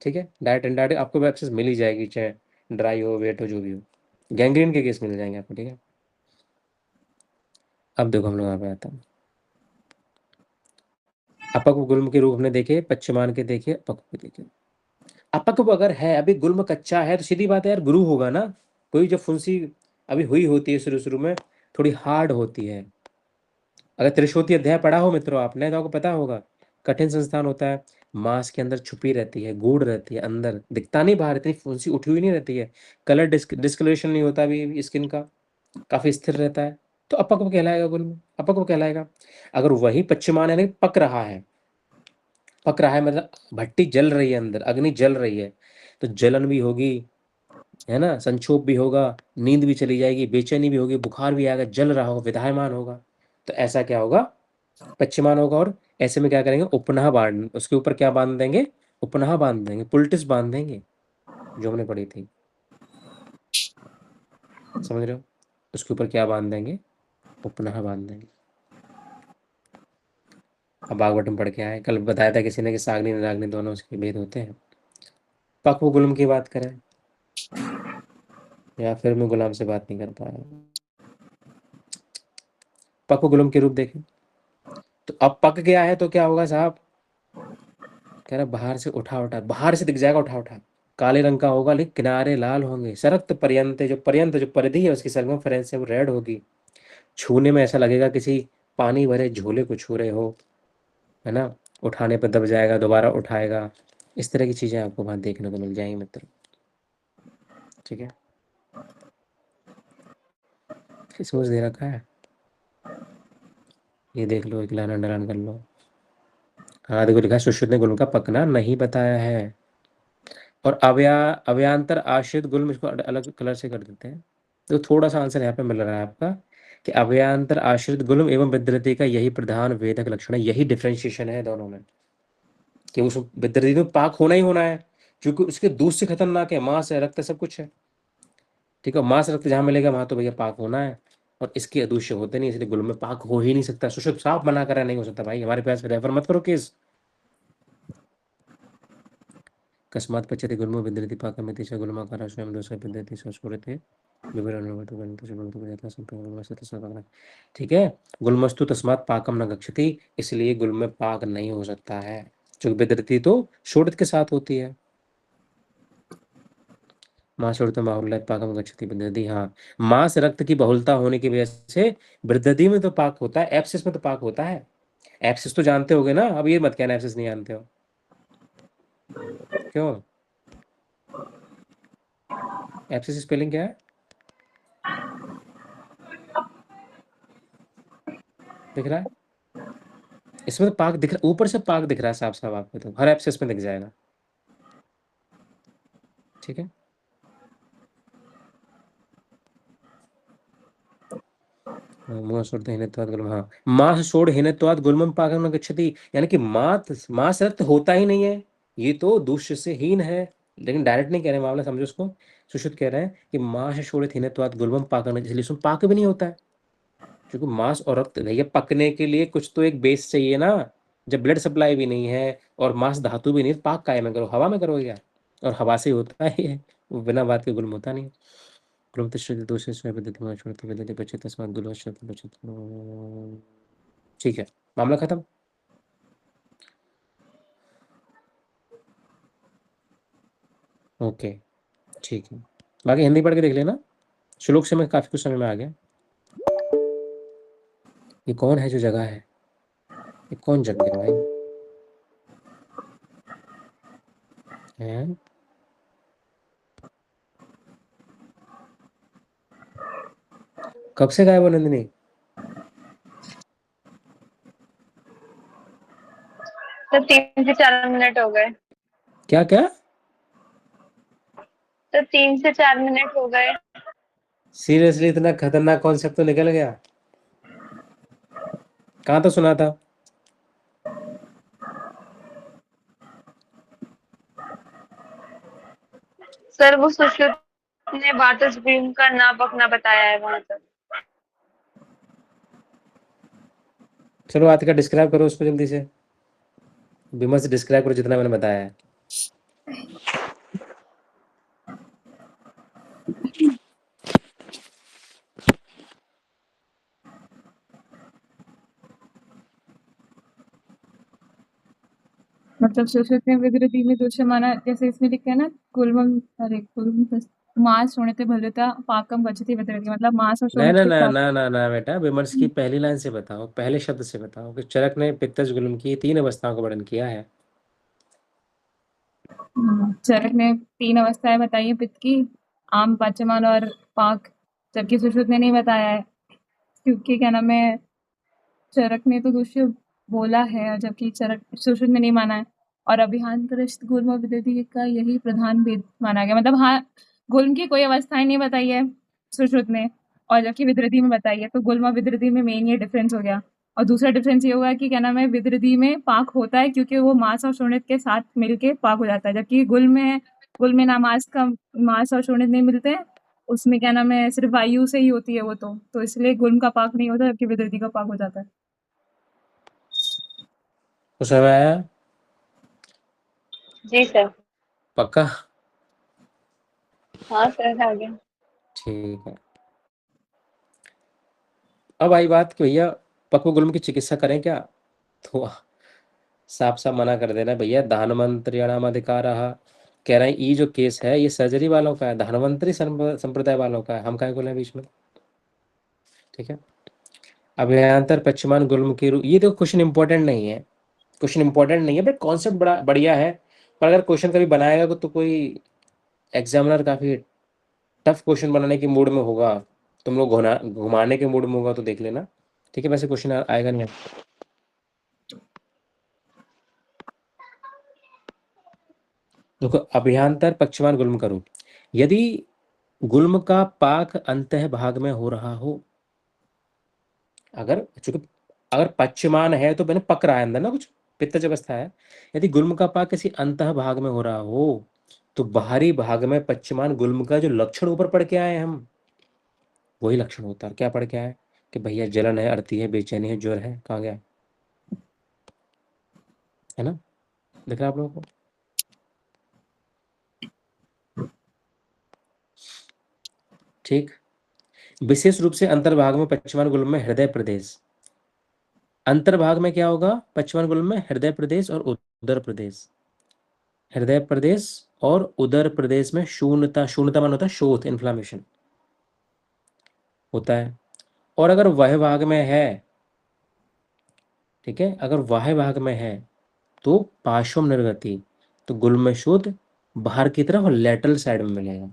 ठीक है, डाइट एंड डाइट आपको एप्सिस मिल ही जाएगी, चाहे ड्राई हो, वेट हो, जो भी हो। गैंग्रीन के केस मिल जाएंगे आपको, ठीक है। अब देखो हम लोग यहाँ पे आता है, अपक गुल्म के रूप हमने देखे, पश्चिमान के देखे, अपक के देखे। अपक अगर है, अभी गुल्म कच्चा है, तो सीधी बात है यार, गुरु होगा ना। कोई जो फुंसी अभी हुई होती है शुरू शुरू में, थोड़ी हार्ड होती है। अगर त्रिशोती अध्याय पढ़ा हो मित्रों आपने, तो आपको पता होगा, कठिन संस्थान होता है, मांस के अंदर छुपी रहती है, गूढ़ रहती है, अंदर दिखता नहीं, बाहर इतनी फुंसी उठी हुई नहीं रहती है। कलर डिस्कलरेशन नहीं होता अभी स्किन का, काफी स्थिर रहता है। तो अपक्व कहलाएगा, गुल्म अपक्व कहलाएगा। अगर वही पश्चिमान यानी पक रहा है, पक रहा है मतलब भट्टी जल रही है, अंदर अग्नि जल रही है, तो जलन भी होगी, है ना, संक्षोभ भी होगा, नींद भी चली जाएगी, बेचैनी भी होगी, बुखार भी आएगा, जल रहा होगा, विधायमान होगा। तो ऐसा क्या होगा? पश्चिमान होगा। और ऐसे में क्या करेंगे? उपनाह बांध, उसके ऊपर क्या बांध देंगे? उपनाह बांध देंगे, पुलटिस बांध देंगे, जो हमने पढ़ी थी, समझ रहे हो? उसके ऊपर क्या बांध देंगे? उपनाह बांध देंगे। अब भागवत में पढ़ के आए, कल बताया था किसी ने कि साग्नि नाग्नि दोनों उसके भेद होते हैं। पक्व गुलम की बात करें, या फिर मैं गुलाम से बात नहीं कर पाया। पक्व गुलम के रूप देखें, तो अब पक गया है तो क्या होगा साहब? कह रहा बाहर से उठा उठा, बाहर से दिख जाएगा उठा उठा, काले रंग का होगा, लेकिन किनारे लाल होंगे। सरक्त पर्यंत, जो पर्यंत जो परिधि है उसकी सर्कमफेरेंस है वो रेड होगी। छूने में ऐसा लगेगा किसी पानी भरे झोले को छू रहे हो, है ना। उठाने पर दब जाएगा, दोबारा उठाएगा। इस तरह की चीजें आपको वहां देखने को मिल जाएंगी मित्र, ठीक है। समझ दे रखा है, ये देख लो, एक लाइन अंडरलाइन कर लो। हाँ देखो, लिखा है सुश्रुत ने गुल्म का पकना नहीं बताया है। और अव्यांतर आश्रित गुल्म, इसको अलग कलर से कर देते हैं, तो थोड़ा सा आंसर यहाँ पे मिल रहा है आपका, कि अव्यांतर आश्रित गुल्म एवं विद्रति का यही प्रधान वेदक लक्षण है, यही डिफ्रेंशिएशन है दोनों में, कि उस विद्रति में पाक होना ही होना है, क्योंकि उसके दूसरे खतरनाक है, मांस है, रक्त है, सब कुछ है। ठीक है, मांस रक्त जहाँ मिलेगा वहां तो भैया पाक होना है। और इसके अदूष्य होते नहीं, इसलिए गुल्म में पाक हो ही नहीं सकता। सुषुप्त साफ मना करा नहीं हो सकता भाई, हमारे पास रेफर मत करो केस। कस्मात् पच्यते गुल्मो विद्यते पाकमिति च गुल्माकारः स्वयं दोषः विद्यते संस्फुरते विवरणं भवतु गणित गुणतो यथा संप्रदाय। ठीक है, गुल्मस्तु तस्मात् पाकम न गच्छति, इसलिए गुल्म में पाक नहीं हो सकता है। जो विद्यति तो शोडित के साथ होती है। मांस शोडित बाहुल्य पाकम गच्छति विद्यति। हाँ, मांस रक्त की बहुलता होने की वजह से वृद्धि में तो पाक होता है, एब्सिस में तो पाक होता है। एब्सिस तो जानते होगे ना, अब ये मत कहना एब्सिस नहीं जानते हो। क्यों? एब्सिस स्पेलिंग क्या है? दिख रहा है? इसमें तो पाक दिख रहा, ऊपर से पाक दिख रहा है साफ साफ आपको, तो हर एब्सिस में दिख जाएगा। ठीक है, मांस शोड़ हेनत्वाद गुल्मम पाकम न गच्छति, यानी कि मांस रक्त होता ही नहीं है, ये तो दूष्य से हीन है। लेकिन डायरेक्ट नहीं कह रहे, मामला समझो उसको। सुश्रुत कह रहे हैं कि मांस शोड़ित हेनत्वाद गुल्मम पाकम, इसलिए उसमें पाक भी नहीं होता है। क्योंकि मांस और रक्त, भैया पकने के लिए कुछ तो एक बेस चाहिए ना। जब ब्लड सप्लाई भी नहीं है और मांस धातु भी नहीं, पाक काय में करो, हवा में करोगे क्या? और हवा से होता ही है, वो बिना बात के गुल्म होता नहीं। ठीक है, मामला खत्म। ओके, ठीक है, बाकी हिंदी पढ़ के देख लेना। श्लोक से मैं काफी कुछ समय में आ गया। ये कौन है जो जगह है? ये कौन जग गया भाई? हैं? कब से गायब हो नंदिनी? तो 3 से 4 मिनट हो गए। क्या क्या? तो 3 से 4 मिनट हो गए। सीरियसली, इतना खतरनाक कॉन्सेप्ट तो निकल गया? कहाँ तो सुना था? सर वो सुश्रुत ने बातस भीम का ना पकना बताया है वहां तक। चलो आज का डिस्क्राइब करो उसको जल्दी से, विमल से डिस्क्राइब करो जितना मैंने बताया है। मतलब सुश्रुत ने विद्रदी में दोष माना, जैसे इसमें लिखा है ना, गुल्मम, अरे गुल्म मांस शोणिते भल्यता पाकम गच्छति विद्रदी, मतलब मांस और ना शोणित ना के ना साथ। ना ना ना बेटा, विमर्श की पहली लाइन से बताओ, पहले शब्द से बताओ कि चरक ने पित्तज गुल्म की 3 अवस्थाओं का वर्णन किया है। चरक ने 3 अवस्थाएं बताई है पित्त की, आम, पाच्यमान और पाक, जबकि सुश्रुत ने नहीं बताया है, क्योंकि क्या नाम है, चरक ने तो दूष्य बोला है, जबकि चरक सुश्रुत ने नहीं माना है। और अभिहांतरिष्ट गुल्म विद्युति का यही प्रधान भेद माना गया, मतलब हाँ, गुल्म की कोई अवस्थाएं नहीं बताई है सुश्रुत ने, और जबकि विद्युति में बताई है, तो गुल्म और विद्युति में मेन ये डिफरेंस हो गया। और दूसरा डिफरेंस ये होगा कि क्या नाम है, विद्युति में पाक होता है क्योंकि वो मांस और शोणित के साथ मिलके पाक हो जाता है, जबकि गुल में ना मांस और शोणित नहीं मिलते हैं, उसमें क्या नाम है, सिर्फ वायु से ही होती है वो, तो इसलिए गुल्म का पाक नहीं होता, जबकि विद्युति का पाक हो जाता है। तो समय आया? जी सर। पक्का? हाँ सर, आ गया। ठीक है। अब आई बात कि भैया पक्व गुल्म की चिकित्सा करें क्या? तो साफ साफ मना कर देना भैया, धनवंतरिणाम अधिकार। कह रहे हैं ये जो केस है ये सर्जरी वालों का है, धनवंतरी संप्रदाय वालों का है, हम काहे को लें बीच में? ठीक है, अभ्यंतर पश्चिमान गुल्म की ये तो क्वेश्चन इंपॉर्टेंट नहीं है, क्वेश्चन इंपॉर्टेंट नहीं है, बट कॉन्सेप्ट बड़ा बढ़िया है। पर अगर क्वेश्चन कभी बनाएगा तो कोई एग्जामिनर काफी टफ क्वेश्चन बनाने के मूड में होगा, तुम लोग घुमाने के मूड में होगा तो देख लेना। ठीक है, वैसे क्वेश्चन आएगा नहीं। देखो, अभ्यंतर पक्षमान गुल्म करो, यदि गुल्म का पाक अंतः भाग में हो रहा हो, अगर पश्चिमान है तो मैंने पक रहा है अंदर ना कुछ, पित्तज अवस्था है। यदि गुल्म का पाक किसी अंतः भाग में हो रहा हो तो बाहरी भाग में पश्चिमान गुल्म का जो लक्षण ऊपर पढ़ के आए हम, वही लक्षण होता है। क्या पढ़ के आए कि भैया जलन है, अर्थी है, बेचैनी है, ज्वर है, कहाँ गया, है ना, दिख रहा है आप लोगों को? ठीक। विशेष रूप से अंतर्भाग में पश्चिमान गुल्म में हृदय प्रदेश, अंतर्भाग में क्या होगा, पश्चिमान गुल्म में हृदय प्रदेश और उदर प्रदेश, हृदय प्रदेश और उदर प्रदेश में शून्यता, शून्यता मान होता है शोथ, इन्फ्लामेशन होता है। और अगर वह भाग में है, ठीक है, अगर वह भाग में है तो पार्श्व निर्गति, तो गुल्म में शोथ बाहर की तरफ और लेटरल साइड में मिलेगा।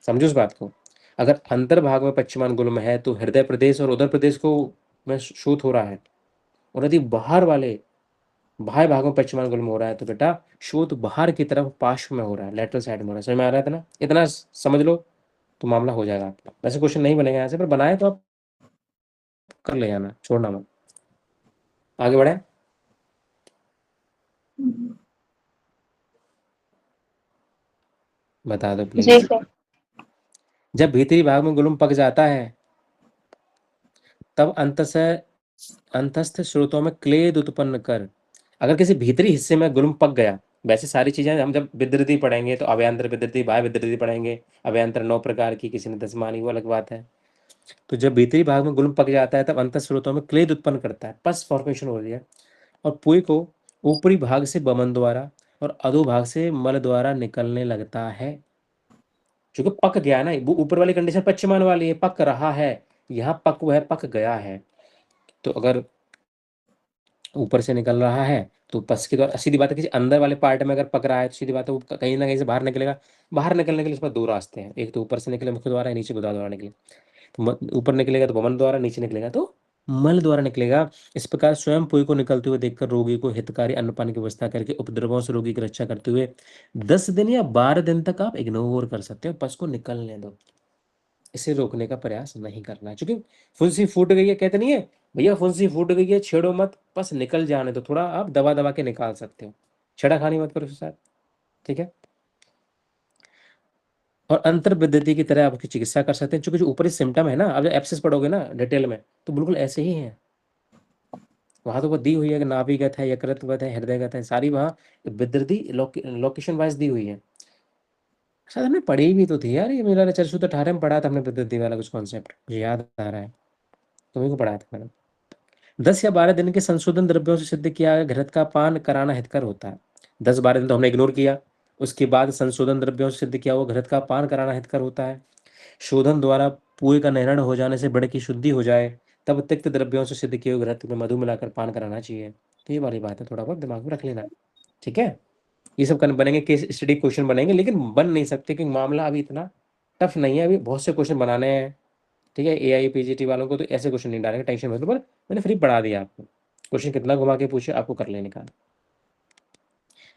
समझो इस बात को। अगर अंतर भाग में पश्चिमान गुल्म है तो हृदय प्रदेश और उदर प्रदेश को में शोथ हो रहा है, और यदि बाहर वाले बाह्य भाग में पश्चिमान गुल्म हो रहा है तो बेटा शोथ बाहर की तरफ पार्श्व में हो रहा है, लेटरल साइड में हो रहा है। समझ में आ रहा है? इतना समझ लो तो मामला हो जाएगा आपका। वैसे क्वेश्चन नहीं बनेगा यहाँ से, पर बनाए तो आप कर ले जाना, छोड़ना मत। आगे बढ़े, बता दो जी प्लीज। सर। जब भीतरी भाग में गुल्म पक जाता है तब अंतस्थ स्रोतों में क्लेद उत्पन्न कर, अगर किसी भीतरी हिस्से में गुल्म पक गया, वैसे सारी चीजें हम जब विद्युति पढ़ेंगे तो अभ्यंतर विद्युति, बाह्य विद्युति पढ़ेंगे, अभ्यंतर 9 प्रकार की, किसी ने 10 मानी, वो अलग बात है। तो जब भीतरी भाग में गुल्म पक जाता है तब अंत स्रोतों में क्लेद उत्पन्न करता है, पस फॉर्मेशन हो रही है, और पुई को ऊपरी भाग से बमन द्वारा और अधो भाग से मल द्वारा निकलने लगता है। क्योंकि पक गया है ना, वो ऊपर वाली कंडीशन पश्चिमान वाली है, पक रहा है, यहाँ पक है, पक गया है। तो अगर ऊपर से निकल रहा है तो पस के द्वारा, सीधी बात है, किसी अंदर वाले पार्ट में अगर पक रहा है तो सीधी बात है वो कहीं ना कहीं से बाहर निकलेगा। बाहर निकलने के लिए इसमें 2 रास्ते हैं, एक तो ऊपर से निकले मुख्य द्वारा, नीचे गुदा द्वारा निकले। तो ऊपर निकलेगा तो वमन द्वारा, नीचे निकलेगा तो मल द्वारा निकलेगा। इस प्रकार स्वयं पुई को निकलते हुए देखकर रोगी को हितकारी अन्नपान की व्यवस्था करके उपद्रवों से रोगी की रक्षा करते हुए 10 दिन या 12 दिन तक आप इग्नोर कर सकते हो, पस को निकलने दो, इसे रोकने का प्रयास नहीं करना है। क्योंकि फुंसी फूट गई है, कहते नहीं है भैया फुंसी फूट गई है छेड़ो मत, बस निकल जाने दो, थोड़ा आप दबा दबा के निकाल सकते हो, छेड़ाखानी मत करो उसके साथ, ठीक है। और अंतर विद्युति की तरह आप उसकी चिकित्सा कर सकते हैं, क्योंकि जो ऊपरी सिम्टम है ना, आप जब एप्सिस पढ़ोगे ना डिटेल में तो बिल्कुल ऐसे ही है। वहां तो वो दी हुई है कि नाभिगत है, यकृतवत है, हृदयगत है, सारी वहाँ विद्युति लोकेशन वाइज दी हुई है। शायद हमने पढ़ी भी तो थी यार, ये मेरा चरसू तो 18 में पढ़ा था हमने विद्युति वाला कुछ कॉन्सेप्ट, मुझे याद आ रहा है, तुम्हें को पढ़ाया था मैंने। 10 या 12 दिन के संशोधन द्रव्यों से सिद्ध किया गया घृत का पान कराना हितकर होता है। 10-12 दिन तो हमने इग्नोर किया, उसके बाद संशोधन द्रव्यों से सिद्ध किया हुआ घृत का पान कराना हितकर होता है। शोधन द्वारा पूरे का निर्णय हो जाने से बड़े की शुद्धि हो जाए तब तिक्त द्रव्यों से सिद्ध किए हुए घृत में मधु मिलाकर पान कराना चाहिए। तो ये वाली बात है, थोड़ा बहुत दिमाग में रख लेना, ठीक है। ये सब बनेंगे, केस स्टडी क्वेश्चन बनेंगे, लेकिन बन नहीं सकते क्योंकि मामला अभी इतना टफ नहीं है, अभी बहुत से क्वेश्चन बनाने हैं, ठीक है। AIPGT वालों को तो ऐसे क्वेश्चन नहीं डालेंगे, टेंशन मत लो, पर मैंने फ्री पढ़ा दिया आपको, क्वेश्चन कितना घुमा के पूछे आपको कर लेने का।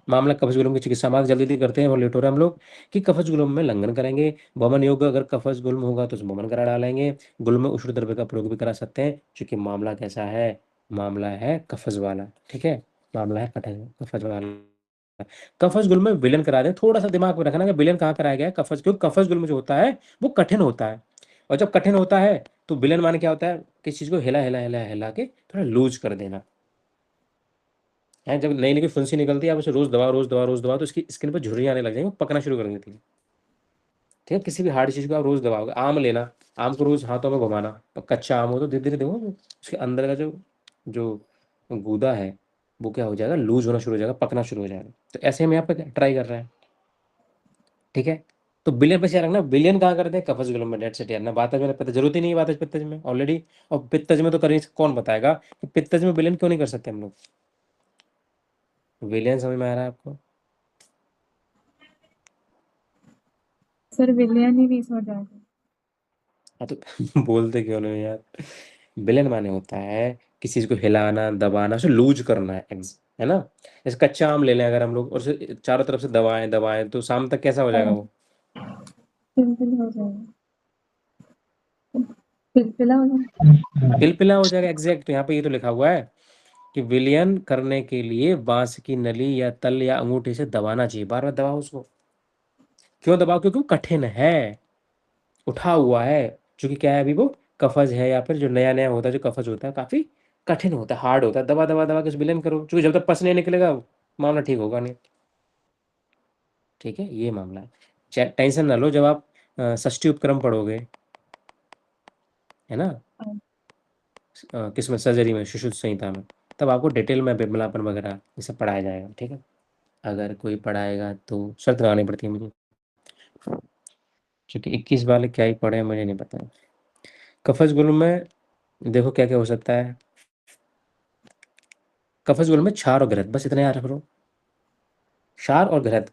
मामला कफज गुल्म की चिकित्सा मार्ग जल्दी करते हैं और लेट हो रहे हैं हम लोग कि कफज गुल्म में लंघन करेंगे, वमन योग, अगर कफज गुल्म होगा तो वमन करा डालेंगे, गुल्म में उष्ण द्रव्य का प्रयोग भी करा सकते हैं, क्योंकि मामला कैसा है, मामला है कफज वाला, ठीक है, मामला है कफज वाला। कफज गुल्म में विलयन करा दें, थोड़ा सा दिमाग में रखना कि विलयन कहाँ कराया गया है, कफज, क्योंकि कफज गुल्म जो होता है वो कठिन होता है, और जब कठिन होता है तो विलयन मान क्या होता है, किसी चीज को हिला हिला हिला हिला के थोड़ा लूज कर देना है। जब नई नई फुंसी निकलती है आप उसे रोज दबाओ रोज दबाओ रोज दबाओ तो उसकी स्किन पर झुर्रियाँ आने लग जाएंगी, पकना शुरू कर देती है, ठीक है। किसी भी हार्ड चीज को आप रोज दबाओगे, आम लेना, आम को रोज हाथों में घुमाना, कच्चा आम हो तो धीरे धीरे देखो उसके अंदर का जो जो गूदा है वो क्या हो जाएगा, लूज होना शुरू हो जाएगा, पकना शुरू हो जाएगा। तो ऐसे हम यहाँ पे ट्राई कर रहे हैं, ठीक है। तो बिलियन पे याद रखना, बिलियन कहाँ करते हैं, कफज गुल्म में, डेट सेट यार ना, बातज में पता जरूरत ही नहीं है, बातज पित्तज में ऑलरेडी, और पित्तज में तो करें, कौन बताएगा कि पित्तज में बिलियन क्यों नहीं कर सकते हम लोग। विलियन समझ में आ रहा है आपको? सर विलियन ही 20 हो जाएगा। हाँ तो बोलते क्यों नहीं यार। विलेन माने होता है किसी चीज को हिलाना, दबाना, उसे लूज करना है, है ना। जैसे कच्चा आम ले लें अगर हम लोग और उसे चारों तरफ से दबाएं दबाएं तो शाम तक कैसा हो जाएगा वो, पिलपिला हो जाएगा, पिलपिला हो जाएगा। पिलपिला हो जाएगा, एग्जैक्ट। तो यहाँ पे ये तो लिखा हुआ है कि विलयन करने के लिए बांस की नली या तल या अंगूठे से दबाना चाहिए, बार बार दबाओ उसको। क्यों दबाओ, क्योंकि वो कठिन है, उठा हुआ है, क्योंकि क्या है अभी वो कफज है, या फिर जो नया नया होता है जो कफज होता है काफी कठिन होता है, हार्ड होता है, दबा दबा दबा के उस विलेन करो, क्योंकि जब तक पस नहीं निकलेगा मामला ठीक होगा नहीं। ठीक है, ये मामला है। टेंशन ना लो, जब आप षष्ठी उपक्रम पढ़ोगे, है ना, किसमें, सर्जरी में, शिशु संहिता में, तब आपको डिटेल में बिमलापन वगैरह ये सब पढ़ाया जाएगा। ठीक है, अगर कोई पढ़ाएगा तो शर्त लगानी पड़ती है मुझे, क्योंकि 21 वाले क्या ही पढ़े हैं मुझे नहीं पता। कफज गुल्म में देखो क्या क्या हो सकता है। कफज गुल्म में क्षार और घृत, बस इतना याद रख लो, क्षार और घृत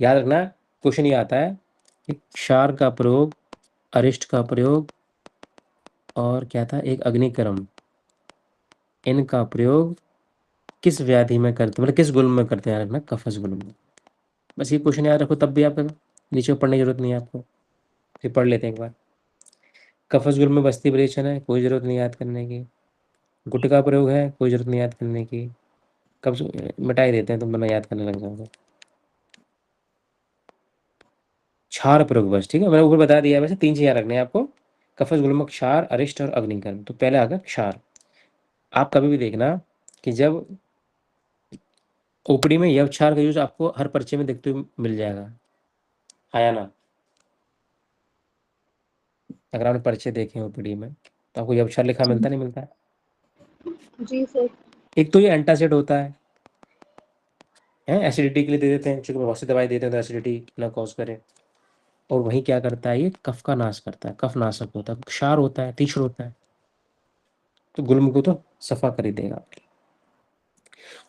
याद रखना। क्वेश्चन ये आता है कि क्षार का प्रयोग, अरिष्ट का प्रयोग, और क्या था एक अग्निकर्म, इनका प्रयोग किस व्याधि में करते, मतलब किस गुल्म में करते हैं, याद रखना कफज गुल्म में। बस ये क्वेश्चन याद रखो, तब भी आपका नीचे पढ़ने की जरूरत नहीं है आपको, फिर पढ़ लेते हैं एक बार। कफज गुल्म में बस्ती विरेचन है, कोई जरूरत नहीं याद करने की। गुट का प्रयोग है, कोई जरूरत नहीं याद करने की। कब मिटा ही देते हैं, तुम बना याद करने लग जाओगे। क्षार प्रयोग बस, ठीक है, मैंने ऊपर बता दिया। वैसे 3 चीज याद रखने हैं आपको, कफज गुल्म, क्षार, अरिष्ट और अग्निकर्म। तो पहले आगा क्षार। आप कभी भी देखना कि जब ओपीडी में यव क्षार का यूज आपको हर पर्चे में देखते हुए मिल जाएगा, आया ना। अगर आपने पर्चे देखे ओपीडी में तो आपको यव क्षार लिखा मिलता नहीं मिलता है। जी सर। एक तो ये एंटासिड होता है एसिडिटी के लिए दे देते हैं, क्योंकि बहुत सी दवाई देते हैं तो एसिडिटी ना कॉज करे। और वही क्या करता है, ये कफ का नाश करता है, कफ नाशक होता है, क्षार होता है, तीक्ष्ण होता है, तो गुल्म को तो सफा कर ही देगा।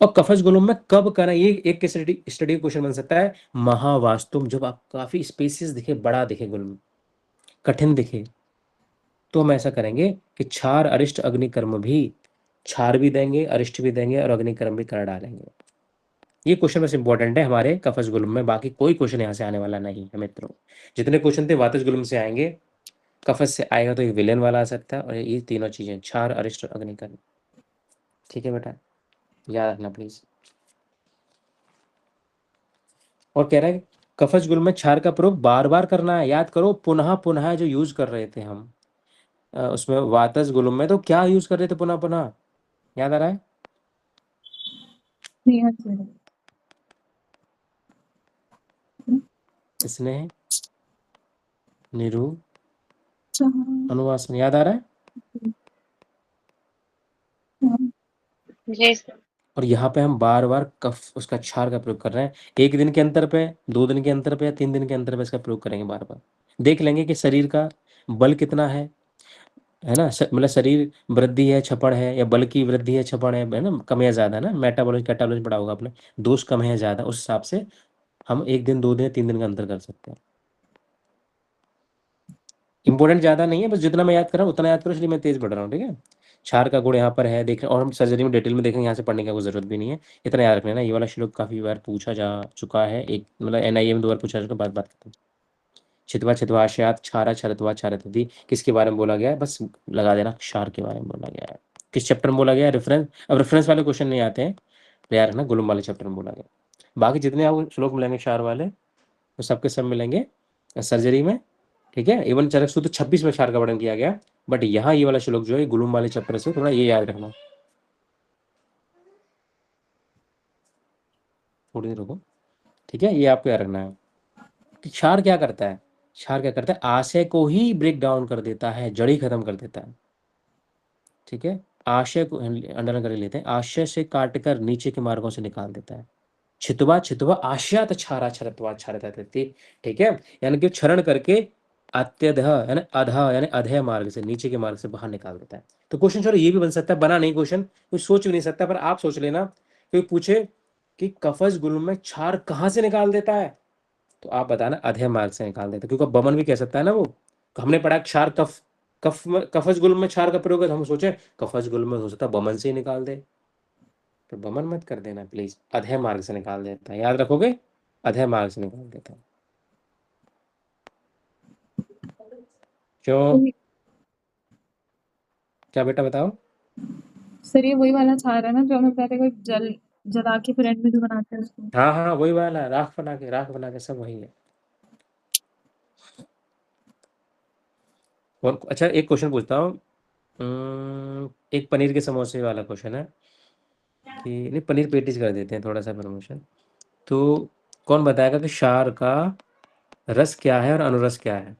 और कफज गुल्म में कब करना, ये एक स्टडी क्वेश्चन बन सकता है। महावास्तुम, जब आप काफी स्पेसियस दिखे, बड़ा दिखे गुल्म, कठिन दिखे, तो हम ऐसा करेंगे कि क्षार, अरिष्ट, अग्निकर्म भी, क्षार भी देंगे, अरिष्ट भी देंगे और अग्निकर्म भी कर डालेंगे। ये क्वेश्चन बस इंपॉर्टेंट है हमारे कफज गुल्म में, बाकी कोई क्वेश्चन यहाँ से आने वाला नहीं है मित्रों। जितने क्वेश्चन थे वातज गुल्म से आएंगे, कफज से आएगा तो एक विलेन वाला आ सकता है, और ये तीनों चीजें क्षार, अरिष्ट और अग्निकर्म। ठीक है बेटा, याद रखना प्लीज। और कह रहा है कफज गुल्म में क्षार का प्रयोग बार बार करना है, याद करो, पुनः पुनः जो यूज कर रहे थे हम उसमें वातज गुल्म में, तो क्या यूज कर रहे थे पुनः पुनः, याद आ रहा है। स्नेह सर। स्नेह, निरु, हाँ, अनुवासन, याद आ रहा है। हाँ, जी सर। और यहाँ पे हम बार बार कफ उसका क्षार का प्रयोग कर रहे हैं, 1 दिन के अंतर पे, 2 दिन के अंतर पे या 3 दिन के अंतर पे इसका प्रयोग करेंगे बार बार। देख लेंगे कि शरीर का बल कितना है ना, मतलब शरीर वृद्धि है, छपड़ है, या बल की वृद्धि है, छपड़ है ना, कम या ज्यादा, है ना, मेटाबॉलिज्म कैटाबॉलिज्म पढ़ा होगा आपने, दोष कम है या ज्यादा, उस हिसाब से हम 1 दिन, 2 दिन, 3 दिन का अंतर कर सकते हैं। इंपॉर्टेंट ज्यादा नहीं है, बस जितना मैं याद कर रहा हूँ उतना याद करो, इसलिए मैं तेज बढ़ रहा हूँ। ठीक है, क्षार का गुण यहाँ पर है देख रहे, और हम सर्जरी में डिटेल में देखेंगे, यहाँ से पढ़ने की कोई जरूरत भी नहीं है, इतना याद रख लेना। ये वाला श्लोक काफी बार पूछा जा चुका है, एक मतलब एनआईए में 2 बार पूछा जा चुका, बात बात खत्म। छितवा छितवाशयात क्षारा क्षरत्वा क्षरति, किसके बारे में बोला गया है, बस लगा देना, क्षार के बारे में बोला गया है। किस चैप्टर में बोला गया है, रेफरेंस, अब रेफरेंस वाले क्वेश्चन नहीं आते हैं, याद रखना गुलम वाले चैप्टर में बोला गया। बाकी जितने आपको श्लोक मिलेंगे क्षार वाले, वो सबके सब मिलेंगे सर्जरी में। ठीक है, इवन चरक सूत्र 26 में क्षार का वर्णन किया गया, बट यहाँ ये वाला श्लोक जो है गुलम वाले चैप्टर से, थोड़ा ये याद रखना। थोड़ी देर रुको, ठीक है, ये आपको याद रखना है कि क्षार क्या करता है। क्षार क्या करता है, आशय को ही ब्रेक डाउन कर देता है, जड़ ही खत्म कर देता है। ठीक है, आशय को अंडरलाइन कर लेते हैं, आशय से काटकर नीचे के मार्गों से निकाल देता है। छितवा छितवा आशयात क्षारा क्षरत्वा क्षरता। ठीक है, यानी कि क्षरण करके अत्यध यानी अधा यानी अधेय मार्ग से, नीचे के मार्ग से बाहर निकाल देता है। तो क्वेश्चन चलो ये भी बन सकता है, बना नहीं क्वेश्चन, कोई सोच भी नहीं सकता, पर आप सोच लेना, कोई पूछे कि कफज गुल्म में क्षार कहाँ से निकाल देता है, तो आप बताना अधेय मार्ग से निकाल देता है, क्योंकि बमन भी कह सकता है ना वो। तो हमने पढ़ा क्षार कफ, कफज गुल्म में क्षार का प्रयोग है, तो हम सोचे कफज गुल्म में हो सकता है बमन से ही निकाल दे, तो बमन मत कर देना प्लीज, अधेय मार्ग से निकाल देता है, याद रखोगे, अधेय मार्ग से निकाल देता है। क्यों, क्या बेटा बताओ। सर ये वही वाला क्षार है ना जो हमें पहले कोई जला के फिर एंड में जो बनाते हैं उसको। हाँ हाँ वही वाला, राख बना के सब वही है। और अच्छा एक क्वेश्चन पूछता हूँ। एक पनीर के समोसे वाला क्वेश्चन है कि नहीं, पनीर पेटीज कर देते हैं थोड़ा सा प्रमोशन। तो कौन बताएगा कि शार का रस क्या है और अनुरस क्या है?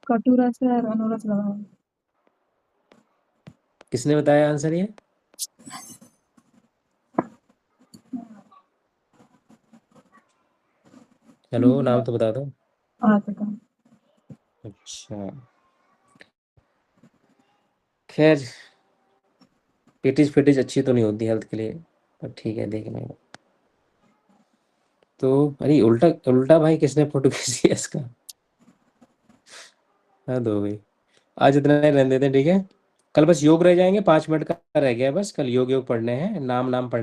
कटु रस है और अनुरस लगा है। किसने बताया आंसर ये? चलो नाम तो बता दो। आतिका। अच्छा, खैर पेटीज फेटीज अच्छी तो नहीं होती हेल्थ के लिए, पर ठीक है देख लेंगे। तो अरे उल्टा उल्टा भाई, किसने फोटो खींची है इसका? हद हो गई। आज इतना ही रहने देते हैं, ठीक है। कल बस योग रह जाएंगे, 5 मिनट का रह गया है बस। कल योग योग पढ़ने हैं, नाम नाम पढ़ने